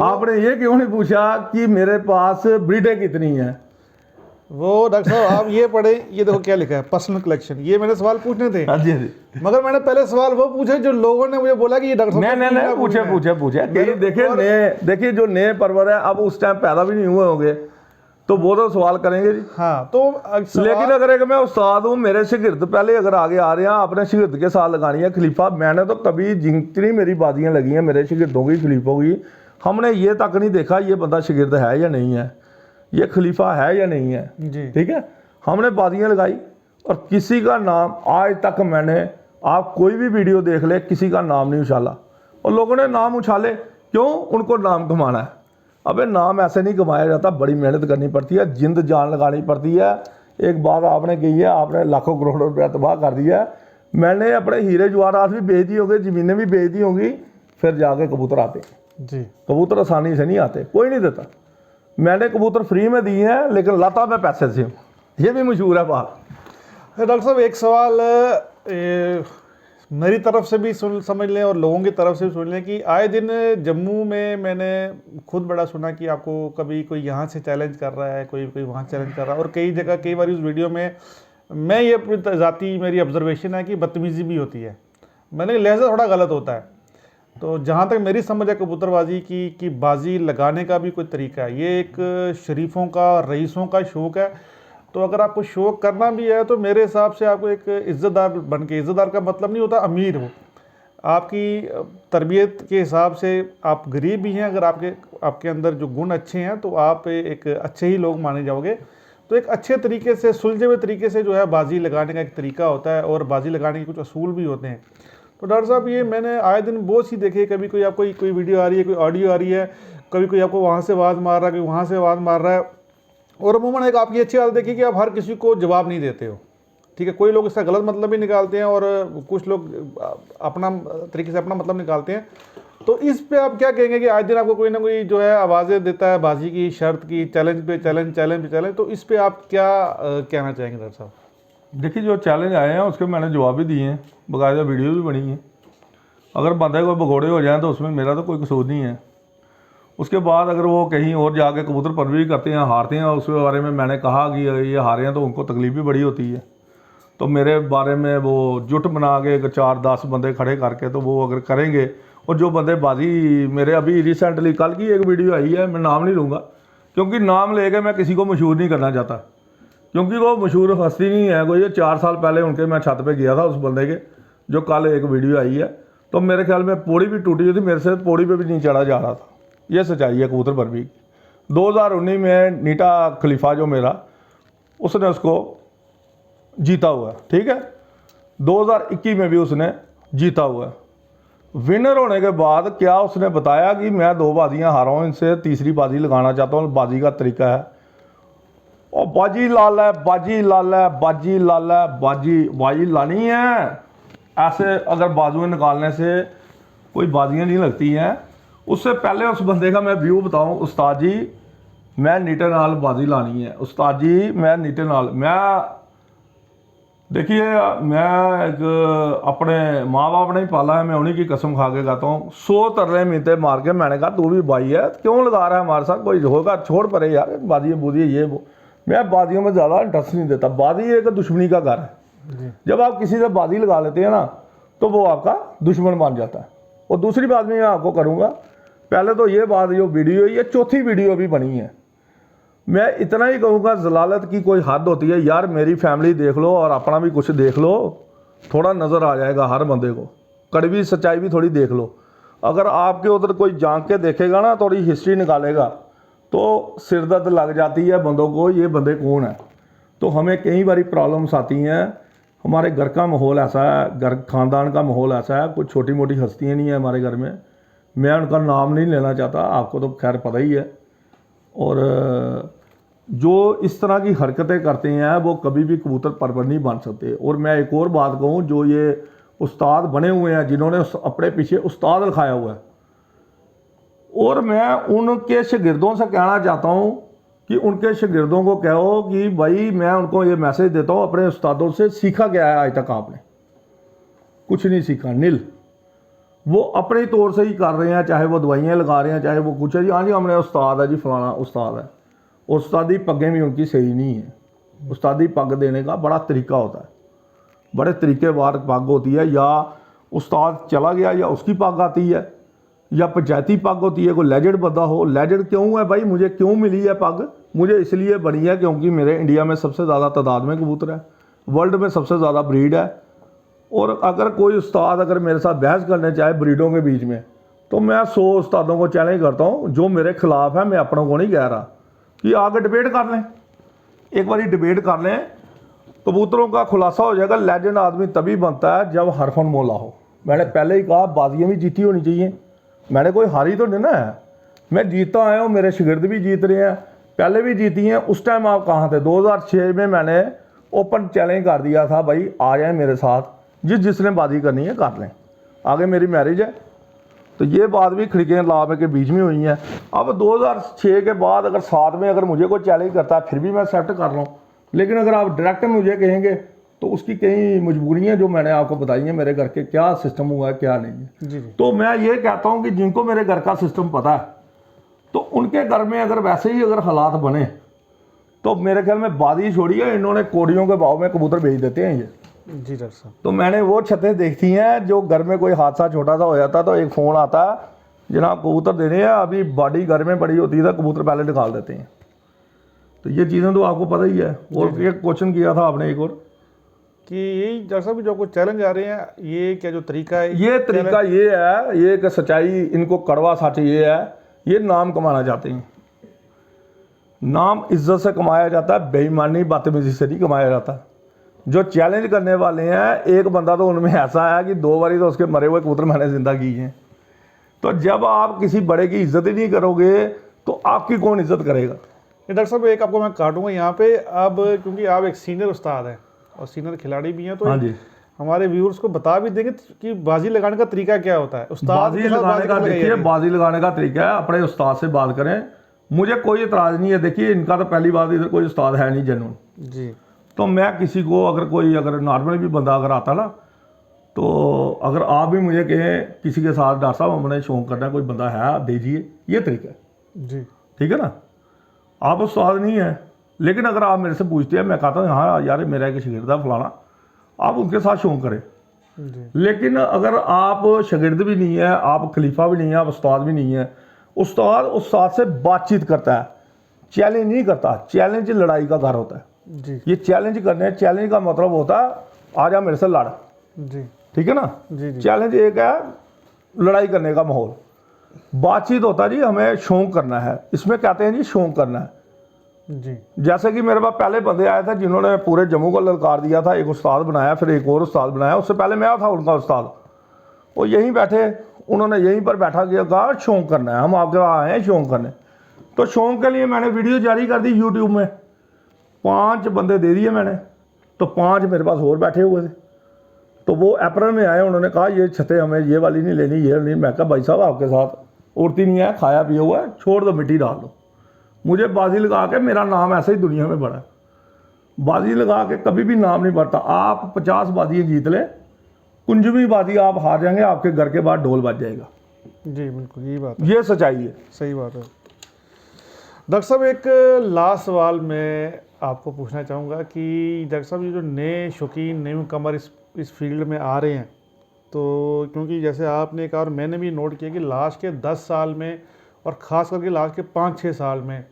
आपने ये क्यों नहीं पूछा कि मेरे पास ब्रीडें कितनी हैं। वो डॉक्टर साहब आप ये पढ़े, ये देखो क्या लिखा है, पर्सनल कलेक्शन, ये मैंने सवाल पूछने थे। हाँ जी हाँ जी। मगर मैंने पहले सवाल वो पूछे जो लोगों ने मुझे बोला कि ये डॉक्टर साहब नहीं पूछे देखिए जो नए परवर है, अब उस टाइम पैदा भी नहीं हुए होंगे, तो वो तो सवाल करेंगे जी। हाँ तो लेकिन अगर एक मैं उस्ताद हूँ, मेरे शागिर्द पहले अगर आगे आ रहे हैं, अपने शागिर्द के साथ लगानी है खलीफा। मैंने तो कभी जितनी मेरी बाजियाँ लगी हैं मेरे शागिर्दों की खलीफों की, हमने ये तक नहीं देखा ये बंदा शागिर्द है या नहीं है, ये खलीफा है या नहीं है जी। ठीक है। हमने बाजियाँ लगाई और किसी का नाम आज तक मैंने, आप कोई भी वीडियो देख ले, किसी का नाम नहीं उछाला। और लोगों ने नाम उछाले क्यों, उनको नाम कमाना है। अबे नाम ऐसे नहीं कमाया जाता, बड़ी मेहनत करनी पड़ती है, जिंद जान लगानी पड़ती है। एक बात आपने कही है, आपने लाखों करोड़ों रुपया तबाह कर दिया है। मैंने अपने हीरे जवाहरात भी बेच दी होंगे, ज़मीनें भी बेच दी होंगी, फिर जाके कबूतर आते जी। कबूतर आसानी से नहीं आते, कोई नहीं देता। मैंने कबूतर फ्री में दिए हैं, लेकिन लाता मैं पैसे से हूँ, ये भी मशहूर है बात। डॉक्टर साहब एक सवाल मेरी तरफ से भी समझ लें और लोगों की तरफ से भी सुन लें कि आए दिन जम्मू में मैंने खुद बड़ा सुना कि आपको कभी कोई यहाँ से चैलेंज कर रहा है, कोई वहाँ चैलेंज कर रहा है, और कई जगह कई बार उस वीडियो में मैं ये अपनी ज़ाती मेरी ऑब्जर्वेशन है कि बदतमीज़ी भी होती है, मैंने लहजा थोड़ा गलत होता है। तो जहाँ तक मेरी समझ है कबूतरबाजी की कि बाजी लगाने का भी कोई तरीका है, ये एक शरीफों का रईसों का शौक़ है। तो अगर आपको शौक़ करना भी है तो मेरे हिसाब से आपको एक इज़्ज़तदार बन के, इज़्ज़तदार का मतलब नहीं होता अमीर हो, आपकी तरबियत के हिसाब से आप गरीब भी हैं, अगर आपके अंदर जो गुण अच्छे हैं तो आप एक अच्छे ही लोग माने जाओगे। तो एक अच्छे तरीके से, सुलझे हुए तरीके से जो है बाजी लगाने का एक तरीका होता है, और बाजी लगाने के कुछ असूल भी होते हैं। तो डॉक्टर साहब ये मैंने आए दिन बहुत सी देखे, कभी कोई आपको कोई वीडियो आ रही है, कोई ऑडियो आ रही है, कभी कोई आपको वहाँ से आवाज़ मार रहा है, कोई वहाँ से आवाज़ मार रहा है, और अमूमन एक आपकी अच्छी आदत देखिए कि आप हर किसी को जवाब नहीं देते हो, ठीक है। कोई लोग इसका गलत मतलब भी निकालते हैं और कुछ लोग अपना तरीके से अपना मतलब निकालते हैं। तो इस पे आप क्या कहेंगे कि आज दिन आपको कोई ना कोई जो है आवाज़ें देता है बाजी की, शर्त की, चैलेंज पे चैलेंज, चैलेंज पे चैलेंज, तो इस पर आप क्या कहना चाहेंगे डॉक्टर साहब? देखिए जो चैलेंज आए हैं उसके मैंने जवाब भी दिए हैं, बाकायदा वीडियो भी बनी है। अगर बंदे को भगोड़े हो जाएँ तो उसमें मेरा तो कोई कसूर नहीं है। उसके बाद अगर वो कहीं और जाके कबूतर परवरी करते हैं, हारते हैं, उसके बारे में मैंने कहा कि ये हारे हैं तो उनको तकलीफ भी बड़ी होती है। तो मेरे बारे में वो जुट बना के 4-10 बंदे खड़े करके तो वो अगर करेंगे, और जो बंदे बाजी मेरे अभी रिसेंटली कल की एक वीडियो आई है, मैं नाम नहीं लूँगा क्योंकि नाम लेके मैं किसी को मशहूर नहीं करना चाहता, क्योंकि वो मशहूर हस्ती नहीं है कोई। 4 साल पहले उनके मैं छत पे गया था उस बंदे के, जो कल एक वीडियो आई है, तो मेरे ख्याल में पौड़ी भी टूटी हुई थी, मेरे से पौड़ी पे भी नहीं चढ़ा जा रहा था। ये सच्चाई है कबूतर परवरी। 2019 में नीटा खलीफा जो मेरा, उसने उसको जीता हुआ है, ठीक है। 2021 में भी उसने जीता हुआ है। विनर होने के बाद क्या उसने बताया कि मैं 2 बाजियां हारा हूं, इनसे तीसरी बाजी लगाना चाहता हूं, बाजी का तरीका है। और बाजी लाल है, बाजी लाल है, बाजी लाल है, बाजी लानी है। ऐसे अगर बाजुएं निकालने से कोई बाजियां नहीं लगती हैं। उससे पहले उस बंदे का मैं व्यू बताऊं, उस्ताद जी मैं नीटे नाल बाजी लानी है, उस्ताद जी मैं नीटे नाल। मैं देखिए मैं एक अपने माँ बाप ने ही पाला है, मैं उन्हीं की कसम खा के कहता हूँ। 100 तरले मीते मार के मैंने कहा तू भी भाई है, क्यों लगा रहा है हमारे साथ, कोई होगा छोड़ पड़े यार, बाजी बूजी ये वो। मैं बाजियों में ज़्यादा इंटरेस्ट नहीं देता। बाजी एक दुश्मनी का घर है। जब आप किसी से बाजी लगा लेते हैं ना तो वो आपका दुश्मन बन जाता है। और दूसरी बात मैं आपको करूँगा, पहले तो ये बात, जो वीडियो, ये चौथी वीडियो भी बनी है। मैं इतना ही कहूँगा, जलालत की कोई हद होती है यार। मेरी फैमिली देख लो और अपना भी कुछ देख लो, थोड़ा नज़र आ जाएगा हर बंदे को। कड़वी सच्चाई भी थोड़ी देख लो। अगर आपके उधर कोई झांक के देखेगा ना, थोड़ी हिस्ट्री निकालेगा, तो सिरदर्द लग जाती है बंदों को, ये बंदे कौन है। तो हमें कई बारी प्रॉब्लम्स आती हैं। हमारे घर का माहौल ऐसा है, घर खानदान का माहौल ऐसा है, कुछ छोटी मोटी हस्तियाँ नहीं है हमारे घर में। मैं उनका नाम नहीं लेना चाहता, आपको तो खैर पता ही है। और जो इस तरह की हरकतें करते हैं वो कभी भी कबूतर परवर नहीं बन सकते। और मैं एक और बात कहूँ, जो ये उस्ताद बने हुए हैं, जिन्होंने अपने पीछे उस्ताद लिखाया हुआ है, और मैं उनके शागिर्दों से कहना चाहता हूँ कि उनके शागिर्दों को कहो कि भाई, मैं उनको ये मैसेज देता हूँ, अपने उस्तादों से सीखा क्या है आज तक आपने? कुछ नहीं सीखा, नील। वो अपने तौर से ही कर रहे हैं, चाहे वो दवाइयाँ लगा रहे हैं, चाहे वो कुछ है जी, हाँ जी हमने उस्ताद है जी, फलाना उस्ताद है। और उस्तादी पग्गें भी उनकी सही नहीं है। उस्तादी पग देने का बड़ा तरीका होता है, बड़े तरीकेवार पग होती है। या उस्ताद चला गया या उसकी पग आती है, या पंचायती पग होती है, कोई लेजेंड बंदा हो। लेजेंड क्यों है भाई? मुझे क्यों मिली है पग? मुझे इसलिए बनी है क्योंकि मेरे इंडिया में सबसे ज़्यादा तादाद में कबूतर है, वर्ल्ड में सबसे ज़्यादा ब्रीड है। और अगर कोई उस्ताद अगर मेरे साथ बहस करने चाहे ब्रीडों के बीच में, तो मैं 100 उस्तादों को चैलेंज करता हूँ जो मेरे खिलाफ है। मैं अपनों को नहीं कह रहा कि आगे डिबेट कर लें, एक बारी डिबेट कर लें, कबूतरों का खुलासा हो जाएगा। लेजेंड आदमी तभी बनता है जब हरफन मौला हो। मैंने पहले ही कहा, बाजियाँ भी जीती होनी चाहिए। मैंने कोई हारी तो नहीं ना है, मैं जीतता आया हूँ, मेरे शागिर्द भी जीत रहे हैं, पहले भी जीती हैं। उस टाइम आप कहाँ थे? 2006 में मैंने ओपन चैलेंज कर दिया था, भाई आ जाए मेरे साथ, जिसने बाजी करनी है कर लें। आगे मेरी मैरिज है, तो ये बात भी खिड़कियाँ लाभ के बीच में हुई हैं। अब 2006 के बाद अगर साथ में अगर मुझे कोई चैलेंज करता है फिर भी मैं एक्सेप्ट कर लूँ। लेकिन अगर आप डायरेक्ट मुझे कहेंगे तो उसकी कई मजबूरियाँ जो मैंने आपको बताई हैं, मेरे घर के क्या सिस्टम हुआ है क्या नहीं है। जी। तो मैं ये कहता हूँ कि जिनको मेरे घर का सिस्टम पता है, तो उनके घर में अगर वैसे ही अगर हालात बने, तो मेरे ख्याल में बाजी छोड़िए, इन्होंने कोड़ियों के भाव में कबूतर भेज देते हैं ये। जी डॉक्टर साहब। तो मैंने वो छतें देखी हैं जो घर में कोई हादसा छोटा सा हो जाता तो एक फ़ोन आता है, जनाब कबूतर देने हैं, अभी बॉडी घर में पड़ी होती है, कबूतर पहले निकाल देते हैं। तो ये चीज़ें तो आपको पता ही है। और एक क्वेश्चन किया था आपने एक और, कि यही डॉक्टर साहब जो कुछ चैलेंज आ रहे हैं, ये क्या जो तरीका है? ये तरीका ये है, ये कि सच्चाई, इनको कड़वा सच ये है, ये नाम कमाना चाहते हैं। नाम इज्जत से कमाया जाता है, बेईमानी बदतमीजी से नहीं कमाया जाता। जो चैलेंज करने वाले हैं, एक बंदा तो उनमें ऐसा है कि 2 बारी तो उसके मरे हुए कबूतर मैंने ज़िंदा किए हैं। तो जब आप किसी बड़े की इज्जत ही नहीं करोगे तो आपकी कौन इज्जत करेगा? डॉक्टर साहब एक आपको मैं काटूंगा यहाँ पे, अब क्योंकि आप एक सीनियर उस्ताद हैं और सीनियर खिलाड़ी भी हैं, तो हाँ जी, हमारे व्यूअर्स को बता भी देंगे कि बाजी लगाने का तरीका क्या होता है। उस्ताद बाजी के साथ लगाने का, कैसे देखिए लगाइए? बाजी लगाने का तरीका है, अपने उस्ताद से बात करें, मुझे कोई एतराज़ नहीं है। देखिए इनका तो पहली बात, इधर कोई उस्ताद है नहीं जेन्युइन। जी। तो मैं किसी को अगर नॉर्मल भी बंदा अगर आता ना, तो अगर आप भी मुझे कहें किसी के साथ डॉक्टर साहब हमने शौक करना है, कोई बंदा है आप दीजिए, ये तरीका है। जी। ठीक है ना? आप उस्ताद नहीं है, लेकिन अगर आप मेरे से पूछते हैं, मैं कहता हूँ हाँ यार मेरा एक शागिर्द है फलाना, आप उनके साथ शौक करें। जी। लेकिन अगर आप शागिर्द भी नहीं है, आप खलीफा भी नहीं है, आप उस्ताद भी नहीं है, उस्ताद से बातचीत करता है, चैलेंज नहीं करता। चैलेंज लड़ाई का घर होता है। जी। ये चैलेंज करने, चैलेंज का मतलब होता है आ जा मेरे से लड़। जी। ठीक है ना? जी। जी। चैलेंज एक है लड़ाई करने का माहौल, बातचीत होता है जी हमें शौक करना है, इसमें कहते हैं जी शौक करना है। जी जैसे कि मेरे पास पहले बंदे आए थे जिन्होंने पूरे जम्मू को ललकार दिया था, एक उस्ताद बनाया, फिर एक और उस्ताद बनाया, उससे पहले मैं था उनका उस्ताद। वो यहीं बैठे, उन्होंने यहीं पर बैठा किया, कहा शौक करना है, हम आपके वहाँ आए हैं शौक करने। तो शौक के लिए मैंने वीडियो जारी कर दी यूट्यूब में, 5 बंदे दे दिए मैंने, तो 5 मेरे पास और बैठे हुए थे। तो वो अप्रैल में आए, उन्होंने कहा ये छतें हमें ये वाली नहीं लेनी, ये नहीं। मैं कहा भाई साहब आपके साथ उड़ती नहीं है, खाया पिया हुआ है, छोड़ दो, मिट्टी डाल दो। मुझे बाजी लगा के मेरा नाम ऐसे ही दुनिया में बढ़ा है। बाजी लगा के कभी भी नाम नहीं बढ़ता। आप 50 बाजियाँ जीत लें, कुंजवी बाजी आप हार जाएंगे, आपके घर के बाहर ढोल बज जाएगा। जी बिल्कुल यही बात है, ये सच्चाई है। सही बात है। डॉक्टर साहब एक लास्ट सवाल मैं आपको पूछना चाहूँगा कि डॉक्टर साहब ये जो नए शौकीन न्यू कमर इस फील्ड में आ रहे हैं, तो क्योंकि जैसे आपने कहा और मैंने भी नोट किया कि लास्ट के 10 साल में और ख़ास करके लास्ट के 5-6 साल में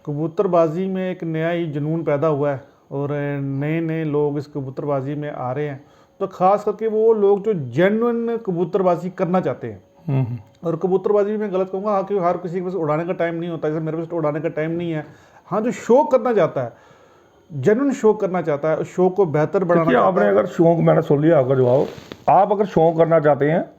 कबूतरबाजी में एक नया ही जुनून पैदा हुआ है और नए नए लोग इस कबूतरबाजी में आ रहे हैं। तो ख़ास करके वो लोग जो जेन्युइन कबूतरबाजी करना चाहते हैं, और कबूतरबाजी भी मैं गलत कहूँगा, हाँ, क्योंकि हर किसी के पास उड़ाने का टाइम नहीं होता, जैसे मेरे पास उड़ाने का टाइम नहीं है। हाँ, जो शौक करना चाहता है, जेन्युइन शौक करना चाहता है, उस शौक को बेहतर बनाना देखिए, चाहता आपने है। अगर शौक, मैंने सुन लिया आपका जवाब, आप अगर शौक करना चाहते हैं,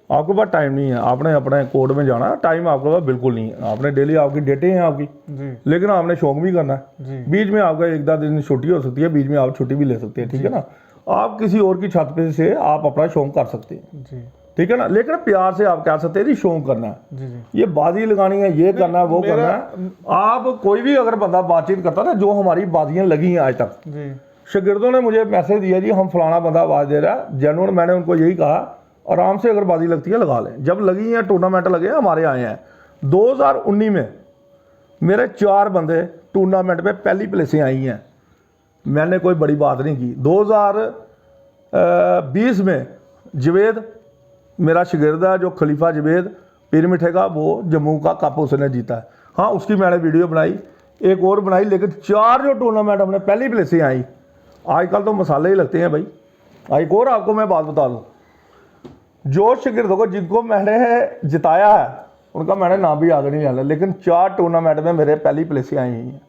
आपके पास टाइम नहीं है, आपने अपने कोर्ट में जाना, टाइम आपके पास बिल्कुल नहीं है। आपने डेली आपकी डेटें हैं आपकी, जी लेकिन आपने शौक भी करना है। जी बीच में आपका 1-2 दिन छुट्टी हो सकती है, बीच में आप छुट्टी भी ले सकते हैं, ठीक है ना। आप किसी और की छत पे से आप अपना शौक कर सकते हैं, जी ठीक है ना। लेकिन प्यार से आप कह सकते हैं जी शौक करना है, जी जी ये बाजी लगानी है, ये करना है, वो करना है। आप कोई भी अगर बंदा बातचीत करता ना, जो हमारी बाजियां लगी हैं आज तक, जी शागिर्दों ने मुझे मैसेज दिया जी हम फलाना बंदा आवाज़ दे रहा है जेन्युइन। मैंने उनको यही कहा आराम से अगर बाजी लगती है लगा लें। जब लगी हैं, टूर्नामेंट लगे हैं, हमारे आए हैं 2019 में मेरे 4 बंदे टूर्नामेंट में पहली प्लेसें आई हैं, मैंने कोई बड़ी बात नहीं की। 2020 में जवेद मेरा शागिर्द है, जो खलीफा जवेद पीर मिठे का, वो जम्मू का कप उसने जीता है। हाँ, उसकी मैंने वीडियो बनाई, एक और बनाई, लेकिन 4 जो टूर्नामेंट हमने पहली प्लेसें आई। आजकल तो मसाले ही लगते हैं भाई। एक और आपको मैं बात बता दूं, जो शागिर्दों को जिनको मैंने जिताया है उनका मैंने नाम भी आगे नहीं जाना, लेकिन 4 टूर्नामेंट में मेरे पहली प्लेसें आई हुई हैं।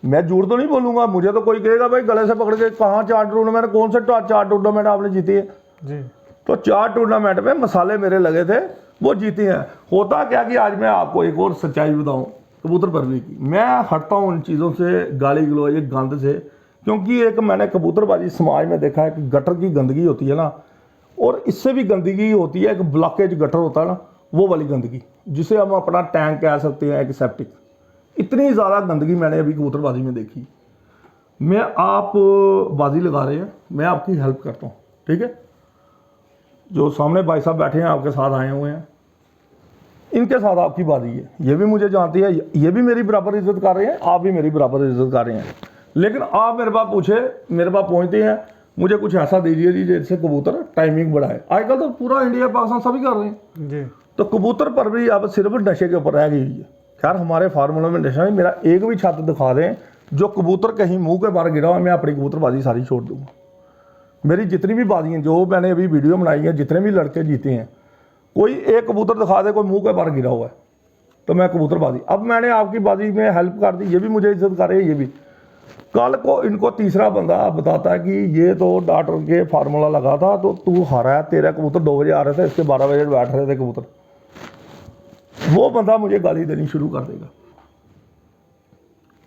मैं झूठ तो नहीं बोलूँगा, मुझे तो कोई कहेगा भाई गले से पकड़ के कहाँ 4 टूर्नामेंट, कौन से 4 टूर्नामेंट आपने जीती है। जी तो 4 टूर्नामेंट में मसाले मेरे लगे थे, वो जीते हैं। होता क्या कि आज मैं आपको एक और सच्चाई बताऊँ कबूतर परवरी की। मैं हटता हूँ उन चीज़ों से, गाली गलौज, ये गंद से, क्योंकि एक मैंने कबूतरबाजी समाज में देखा है कि गटर की गंदगी होती है ना, और इससे भी गंदगी होती है, एक ब्लॉकेज गटर होता है ना, वो वाली गंदगी, जिसे हम अपना टैंक कह सकते हैं, एक सेप्टिक। इतनी ज़्यादा गंदगी मैंने अभी कबूतरबाजी में देखी। मैं, आप बाजी लगा रहे हैं, मैं आपकी हेल्प करता हूँ, ठीक है। जो सामने भाई साहब बैठे हैं आपके साथ आए हुए हैं, इनके साथ आपकी बाजी है, ये भी मुझे जानती है, ये भी मेरी बराबर इज्जत कर रहे हैं, आप भी मेरी बराबर इज्जत कर रहे हैं। लेकिन आप मेरे पास पूछे, मेरे पास पहुँचते हैं, मुझे कुछ ऐसा दीजिए जी जिससे कबूतर टाइमिंग बढ़ाए। आजकल तो पूरा इंडिया पाकिस्तान सभी कर रहे हैं। जी तो कबूतर परवरी अब सिर्फ नशे के ऊपर रह गई है। खैर, हमारे फार्मूलों में नशा नहीं। मेरा एक भी छत दिखा दें जो कबूतर कहीं मुंह के बाहर गिरा हुआ, मैं अपनी कबूतरबाजी सारी छोड़ दूंगा। मेरी जितनी भी बाजी हैं, जो मैंने अभी वीडियो बनाई है, जितने भी लड़के जीते हैं, कोई एक कबूतर दिखा दे कोई मुंह के बाहर गिरा हुआ है, तो मैं कबूतरबाजी, अब मैंने आपकी बाजी में हेल्प कर दी, ये भी मुझे इज्जत कर रहे हैं। ये भी कल को इनको तीसरा बंदा बताता है कि ये तो डॉक्टर के फार्मूला लगा था, तो तू हारा है, तेरा कबूतर 2 बजे आ रहे थे, इसके 12 बजे बैठ रहे थे कबूतर, वो बंदा मुझे गाली देनी शुरू कर देगा।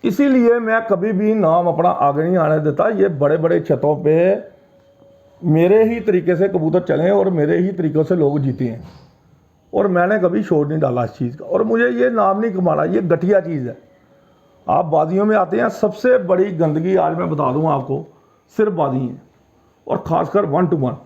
इसीलिए मैं कभी भी नाम अपना आगे नहीं आने देता। ये बड़े बड़े छतों पे मेरे ही तरीके से कबूतर चले और मेरे ही तरीक़ों से लोग जीते हैं, और मैंने कभी शोर नहीं डाला इस चीज़ का, और मुझे ये नाम नहीं कमाना। ये घटिया चीज़ है। आप बाजियों में आते हैं, सबसे बड़ी गंदगी आज मैं बता दूं आपको, सिर्फ बाजी है, और ख़ासकर 1 to 1।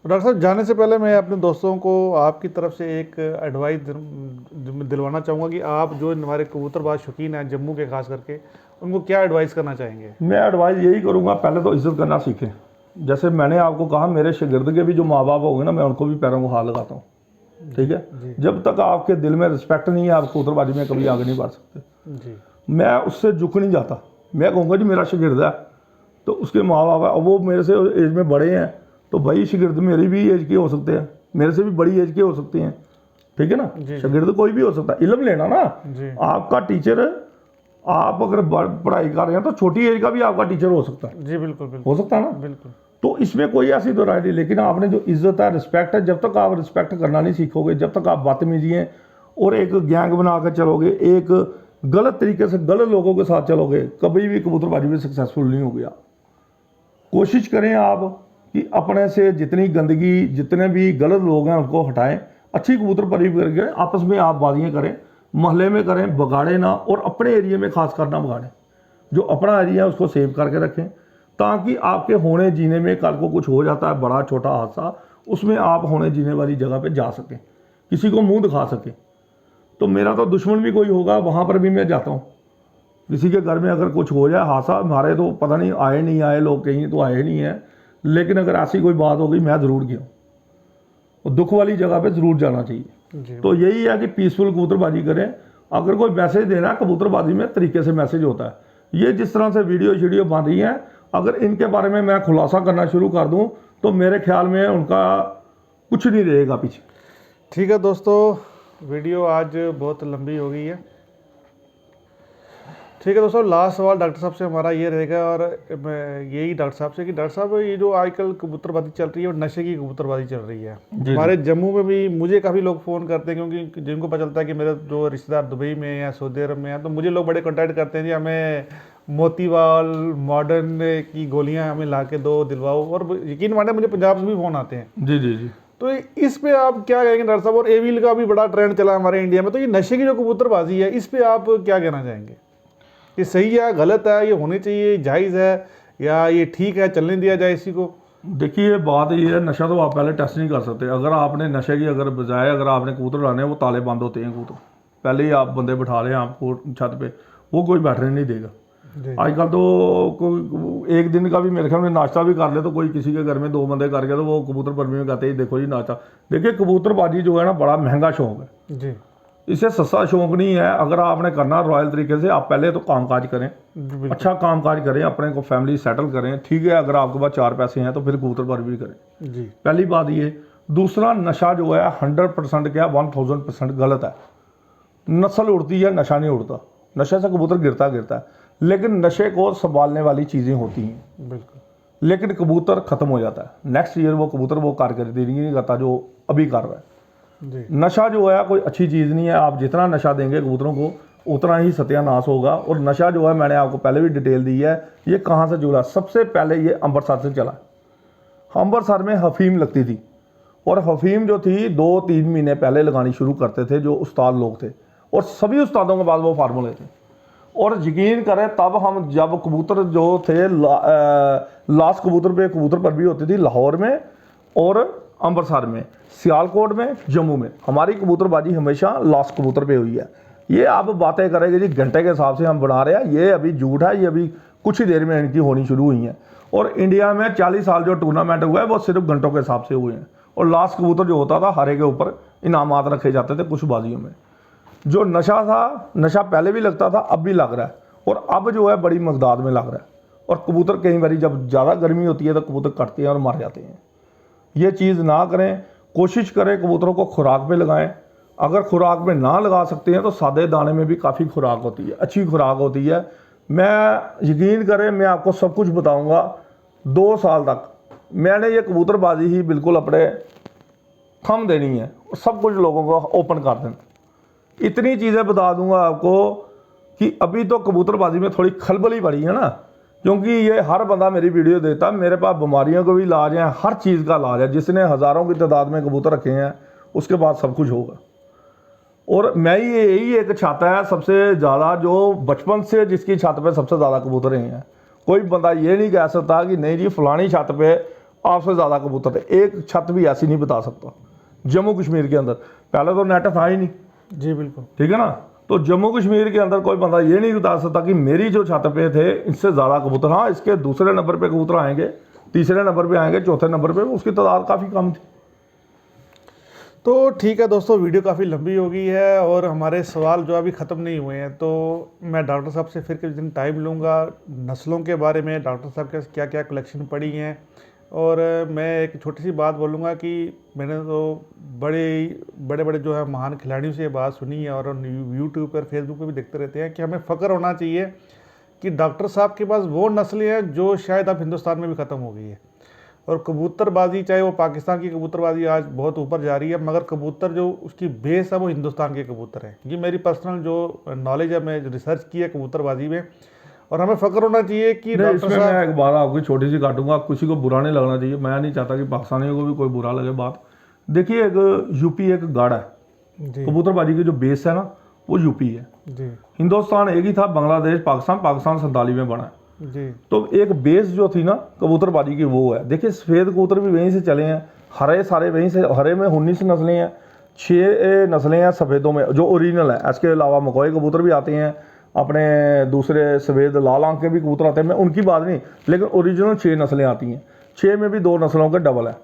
डॉक्टर साहब, जाने से पहले मैं अपने दोस्तों को आपकी तरफ से एक एडवाइस दिलवाना चाहूँगा कि आप जो हमारे कबूतरबाज शौकीन हैं जम्मू के खास करके, उनको क्या एडवाइस करना चाहेंगे? मैं एडवाइस यही करूँगा, पहले तो इज़्ज़त करना सीखें। जैसे मैंने आपको कहा, मेरे शागिर्द के भी जो माँ बाप हो गए ना, मैं उनको भी पैरों को हाथ लगाता हूँ, ठीक है। जब तक आपके दिल में रिस्पेक्ट नहीं है, आप कबूतरबाजी में कभी आगे नहीं बढ़ सकते। जी मैं उससे झुक नहीं जाता। मैं कहूँगा जी मेरा शागिर्द है, तो उसके माँ बाप है, वो मेरे से एज में बड़े हैं, तो भाई शागिर्द मेरी भी एज के हो सकते हैं, मेरे से भी बड़ी एज के हो सकते हैं, ठीक है ना, जी। शागिर्द कोई भी हो सकता है, इल्म लेना ना। जी आपका टीचर, आप अगर पढ़ाई कर रहे हैं तो छोटी एज का भी आपका टीचर हो सकता है, जी, बिल्कुल बिल्कुल हो सकता है ना। बिल्कुल। तो इसमें कोई ऐसी दो राय नहीं, लेकिन आपने जो इज्जत है, रिस्पेक्ट है, जब तक आप रिस्पेक्ट करना नहीं सीखोगे, जब तक आप बदतमीजी हैं और एक गैंग बना कर चलोगे, एक गलत तरीके से गलत लोगों के साथ चलोगे, कभी भी कबूतरबाजी में सक्सेसफुल नहीं होगी आप। कोशिश करें आप कि अपने से जितनी गंदगी, जितने भी गलत लोग हैं उनको हटाएं, अच्छी कबूतरबाजी करके आपस में आप बाजियाँ करें, मोहल्ले में करें, बगाड़े ना, और अपने एरिया में खास कर ना बगाड़ें। जो अपना एरिया है उसको सेव करके रखें, ताकि आपके होने जीने में कल को कुछ हो जाता है बड़ा छोटा हादसा, उसमें आप होने जीने वाली जगह पे जा सकें, किसी को मुंह दिखा सकें। तो मेरा तो दुश्मन भी कोई होगा वहाँ पर भी मैं जाता हूँ, किसी के घर में अगर कुछ हो जाए हादसा, हमारे तो पता नहीं आए नहीं आए लोग, कहीं तो आए नहीं है, लेकिन अगर ऐसी कोई बात हो गई मैं ज़रूर गया हूँ, और दुख वाली जगह पे ज़रूर जाना चाहिए। जी तो यही है कि पीसफुल कबूतरबाजी करें। अगर कोई मैसेज देना है कबूतरबाजी में तरीके से मैसेज होता है। ये जिस तरह से वीडियो बन रही हैं, अगर इनके बारे में मैं खुलासा करना शुरू कर दूं तो मेरे ख्याल में उनका कुछ नहीं रहेगा पीछे। ठीक है दोस्तों, वीडियो आज बहुत लंबी हो गई है। ठीक है दोस्तों, लास्ट सवाल डॉक्टर साहब से हमारा ये रहेगा, और मैं यही डॉक्टर साहब से कि डॉक्टर साहब ये जो आजकल कबूतरबाजी चल रही है और नशे की कबूतरबाजी चल रही है, जी। हमारे जम्मू में भी मुझे काफ़ी लोग फ़ोन करते हैं, क्योंकि जिनको पता चलता है कि मेरे जो रिश्तेदार दुबई में या सऊदी अरब में हैं, तो मुझे लोग बड़े कॉन्टैक्ट करते हैं जी, हमें मोतीवाल मॉडर्न की गोलियां हमें ला के दो, दिलवाओ। और यकीन माने मुझे पंजाब से भी फ़ोन आते हैं। जी जी जी। तो इस पे आप क्या कहेंगे डॉक्टर साहब? और एविल का भी बड़ा ट्रेंड चला हमारे इंडिया में, तो ये नशे की जो कबूतरबाजी है, इस पे आप क्या कहना चाहेंगे? ये सही है, गलत है, ये होनी चाहिए, जायज़ है, या ये ठीक है, चलने दिया जाए इसी को? देखिए बात ये है, नशा तो आप पहले टेस्ट नहीं कर सकते। अगर आपने नशे की अगर बजाय अगर आपने कबूतर लाने हैं, वो ताले बंद होते हैं कबूतर, पहले ही आप बंदे बिठा रहे हैं आपको छत पे, वो कोई बैठने नहीं देगा। आजकल तो कोई एक दिन का भी मेरे ख्याल में नाश्ता भी कर ले तो कोई किसी के घर में 2 बंदे कर गया तो वो कबूतर परमी में कहते हैं देखो जी नाश्ता। देखिए कबूतरबाजी जो है ना बड़ा महंगा शौक है जी इसे सस्ता शौक नहीं है। अगर आपने करना रॉयल तरीके से, आप पहले तो कामकाज करें, बिल्कुल। अच्छा कामकाज करें, अपने को फैमिली सेटल करें, ठीक है। अगर आपके पास 4 पैसे हैं तो फिर कबूतरबाजी भी करें। जी पहली बात ये। दूसरा, नशा जो है 100% क्या 1000% गलत है। नस्ल उड़ती है, नशा नहीं उड़ता। नशे से कबूतर गिरता है, लेकिन नशे को संभालने वाली चीज़ें होती हैं। बिल्कुल। लेकिन कबूतर ख़त्म हो जाता है नेक्स्ट ईयर, वो कबूतर वो कारकर्दगी नहीं करता जो अभी कर रहा है। जी नशा जो है कोई अच्छी चीज़ नहीं है। आप जितना नशा देंगे कबूतरों को उतना ही सत्यानाश होगा। और नशा जो है मैंने आपको पहले भी डिटेल दी है, ये कहाँ से जुड़ा। सबसे पहले ये अमृतसर से चला। अमृतसर में हफीम लगती थी, और हफीम जो थी 2-3 महीने पहले लगानी शुरू करते थे जो उस्ताद लोग थे, और सभी उस्तादों के बाद वो फार्मूले थे। और यकीन करें तब हम जब कबूतर जो थे लास्ट कबूतर पर भी होती थी लाहौर में और अमृतसर में, सियालकोट में, जम्मू में, हमारी कबूतरबाजी हमेशा लास्ट कबूतर पे हुई है। ये आप बातें करेंगे जी घंटे के हिसाब से हम बना रहे हैं, ये अभी झूठ है। ये अभी कुछ ही देर में इनकी होनी शुरू हुई है। और इंडिया में 40 साल जो टूर्नामेंट हुआ है वो सिर्फ घंटों के हिसाब से हुए हैं। और लास्ट कबूतर जो होता था हरे के ऊपर इनामात रखे जाते थे कुछ बाजियों में। जो नशा था, नशा पहले भी लगता था, अब भी लग रहा है, और अब जो है बड़ी मकदार में लग रहा है। और कबूतर कई बार जब ज़्यादा गर्मी होती है तो कबूतर कटते हैं और मर जाते हैं। ये चीज़ ना करें। कोशिश करें कबूतरों को खुराक पे लगाएं। अगर खुराक में ना लगा सकते हैं तो सादे दाने में भी काफ़ी खुराक होती है, अच्छी खुराक होती है। मैं यकीन करें मैं आपको सब कुछ बताऊंगा। 2 साल तक मैंने ये कबूतरबाजी ही बिल्कुल अपने थम देनी है, सब कुछ लोगों को ओपन कर देना। इतनी चीज़ें बता दूंगा आपको कि अभी तो कबूतरबाजी में थोड़ी खलबली पड़ी है ना, क्योंकि ये हर बंदा मेरी वीडियो देता। मेरे पास बीमारियों को भी इलाज है, हर चीज़ का इलाज है। जिसने हज़ारों की तादाद में कबूतर रखे हैं उसके बाद सब कुछ होगा। और मैं यही एक छत है सबसे ज़्यादा जो बचपन से जिसकी छत पे सबसे ज़्यादा कबूतर हैं। कोई बंदा ये नहीं कह सकता कि नहीं जी फलानी छत पे आपसे ज़्यादा कबूतर है। एक छत भी ऐसी नहीं बता सकता। जम्मू कश्मीर के अंदर पहले तो नेट था ही नहीं। जी बिल्कुल। ठीक है ना। तो जम्मू कश्मीर के अंदर कोई बंदा ये नहीं बता सकता कि मेरी जो छत पे थे इससे ज़्यादा कबूतर। हाँ, इसके दूसरे नंबर पे कबूतर आएंगे, तीसरे नंबर पे आएंगे, चौथे नंबर पे उसकी तादाद काफ़ी कम थी। तो ठीक है दोस्तों, वीडियो काफ़ी लंबी हो गई है और हमारे सवाल जो अभी ख़त्म नहीं हुए हैं, तो मैं डॉक्टर साहब से फिर किसी दिन टाइम लूँगा। नस्लों के बारे में डॉक्टर साहब के क्या क्या कलेक्शन पड़ी हैं, और मैं एक छोटी सी बात बोलूँगा कि मैंने तो बड़े बड़े जो है महान खिलाड़ियों से ये बात सुनी है और यूट्यूब पर फेसबुक पर भी देखते रहते हैं कि हमें फ़ख्र होना चाहिए कि डॉक्टर साहब के पास वो नस्लें हैं जो शायद अब हिंदुस्तान में भी ख़त्म हो गई है। और कबूतरबाजी, चाहे वो पाकिस्तान की कबूतरबाजी आज बहुत ऊपर जा रही है, मगर कबूतर जो उसकी बेस है वो हिंदुस्तान के कबूतर हैं। ये मेरी पर्सनल जो नॉलेज है, मैं रिसर्च की है कबूतरबाजी में, और हमें फ़ख्र होना चाहिए कि नहीं, डॉक्टर इसमें साहब। मैं एक बात आपकी छोटी सी काटूंगा, किसी को बुरा नहीं लगना चाहिए, मैं नहीं चाहता कि पाकिस्तानियों को भी कोई बुरा लगे बात। देखिए, एक यूपी एक गाड़ा है, जी कबूतरबाजी की जो बेस है ना वो यूपी है। जी हिंदुस्तान एक ही था, बांग्लादेश पाकिस्तान 47 में बना है। जी तो एक बेस जो थी ना कबूतरबाजी की वो है। देखिए, सफ़ेद कबूतर भी वहीं से चले हैं, हरे सारे वहीं से, हरे में 19 नस्लें हैं, 6 नस्लें हैं सफ़ेदों में जो ओरिजिनल है। इसके अलावा मकोई कबूतर भी आते हैं, अपने दूसरे सफ़ेद लाल आंख के भी कबूतर आते हैं, मैं उनकी बात नहीं, लेकिन ओरिजिनल 6 नस्लें आती हैं, 6 में भी 2 नस्लों के डबल है।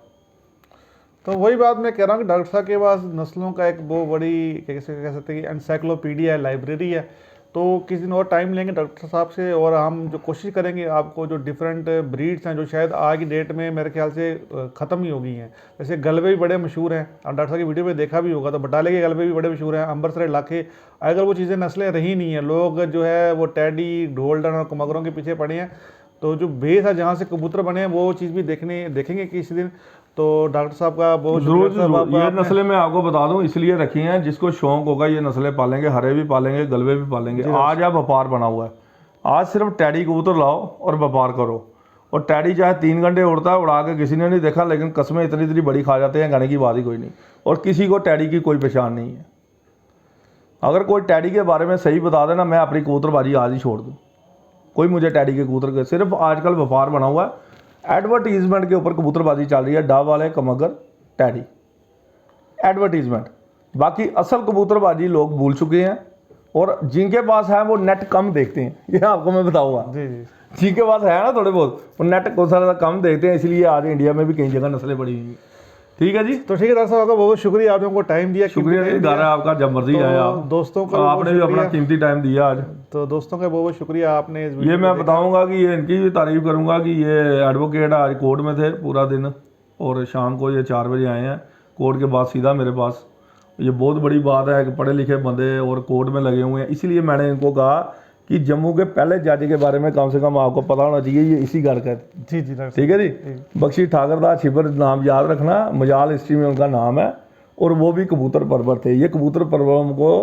तो वही बात मैं कह रहा हूँ कि डॉक्टर साहब के पास नस्लों का एक वो बड़ी कैसे कह सकते हैं कि एनसाइक्लोपीडिया है, लाइब्रेरी है। तो किसी दिन और टाइम लेंगे डॉक्टर साहब से, और हम जो कोशिश करेंगे आपको जो डिफरेंट ब्रीड्स हैं जो शायद आज की डेट में मेरे ख्याल से ख़त्म ही हो गई हैं। जैसे गलबे भी बड़े मशहूर हैं, आप डॉक्टर साहब की वीडियो पे देखा भी होगा, तो बटाले के गलबे भी बड़े मशहूर हैं, अमृतसर इलाके। अगर वो चीज़ें नस्लें रही नहीं हैं, लोग जो है वो टैडी, ढोल्डन और कमगरों के पीछे पड़े हैं। तो जो बेस है जहाँ से कबूतर बने हैं वो चीज़ भी देखेंगे किसी दिन। तो डॉक्टर साहब का बहुत जरूर शुक्रिया साहब, जरूर, ये आपने। नस्लें मैं आपको बता दूं इसलिए रखी हैं, जिसको शौक होगा ये नस्लें पालेंगे, हरे भी पालेंगे, गलबे भी पालेंगे। आज आप व्यापार बना हुआ है, आज सिर्फ टैडी कबूतर लाओ और व्यापार करो। और टैडी चाहे 3 घंटे उड़ता है, उड़ा के किसी ने नहीं देखा, लेकिन कस्में इतनी इतनी बड़ी खा जाते हैं, गाने की बात ही कोई नहीं। और किसी को टैडी की कोई पहचान नहीं है। अगर कोई टैडी के बारे में सही बता देना, मैं अपनी कबूतरबाजी आज ही छोड़ दूँ। कोई मुझे टैडी के कबूतर के, सिर्फ आजकल व्यापार बना हुआ है, एडवर्टीजमेंट के ऊपर कबूतरबाजी चल रही है, डब वाले, कमगर, टैडी, एडवर्टीजमेंट। बाकी असल कबूतरबाजी लोग भूल चुके हैं, और जिनके पास है वो नेट कम देखते हैं, ये आपको मैं बताऊंगा। जी जी जिनके पास है ना थोड़े बहुत, वो नेट को सारा कम देखते हैं, इसलिए आज इंडिया में भी कई जगह नस्लें पड़ी हुई हैं। ठीक है जी, तो ठीक है डॉक्टर साहब, आपका बहुत शुक्रिया, आपने हमको टाइम दिया। शुक्रिया जी, घर है आपका, जब मर्जी आए आप। दोस्तों का आपने भी अपना कीमती टाइम दिया आज। तो दोस्तों का बहुत शुक्रिया, आपने इस ये मैं बताऊंगा कि ये इनकी भी तारीफ करूंगा कि ये एडवोकेट आज कोर्ट में थे पूरा दिन, और शाम को ये 4 बजे आए हैं कोर्ट के बाद सीधा मेरे पास। ये बहुत बड़ी बात है कि पढ़े लिखे बंदे और कोर्ट में लगे हुए हैं। इसीलिए मैंने इनको कहा कि जम्मू के पहले जज के बारे में कम से कम आपको पता होना चाहिए, ये इसी घर का। जी जी डॉक्टर ठीक है जी, बख्शी ठाकरदास छिबर नाम याद रखना, मजाल हिस्ट्री में उनका नाम है, और वो भी कबूतर परवर थे। ये कबूतर परवर को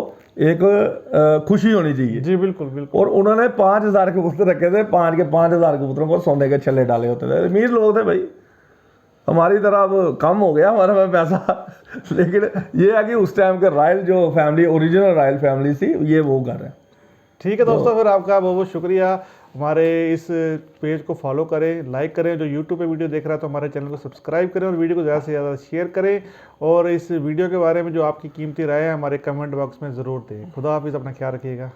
एक खुशी होनी चाहिए। जी बिल्कुल बिल्कुल। और उन्होंने 5000 कबूतर रखे थे, 5 के 5000 कबूतरों को सोने के छल्ले डाले होते थे। अमीर लोग थे भाई, हमारी तरह अब कम हो गया हमारे में पैसा। लेकिन ये है कि उस टाइम के रॉयल जो फैमिली, ओरिजिनल रॉयल फैमिली थी, ये वो घर है। ठीक है दोस्तों, फिर आपका बहुत बहुत शुक्रिया। हमारे इस पेज को फॉलो करें, लाइक करें। जो यूट्यूब पे वीडियो देख रहा है तो हमारे चैनल को सब्सक्राइब करें, और वीडियो को ज़्यादा से ज़्यादा शेयर करें। और इस वीडियो के बारे में जो आपकी कीमती राय है हमारे कमेंट बॉक्स में ज़रूर दें। खुदा हाफिज़, अपना ख्याल रखिएगा।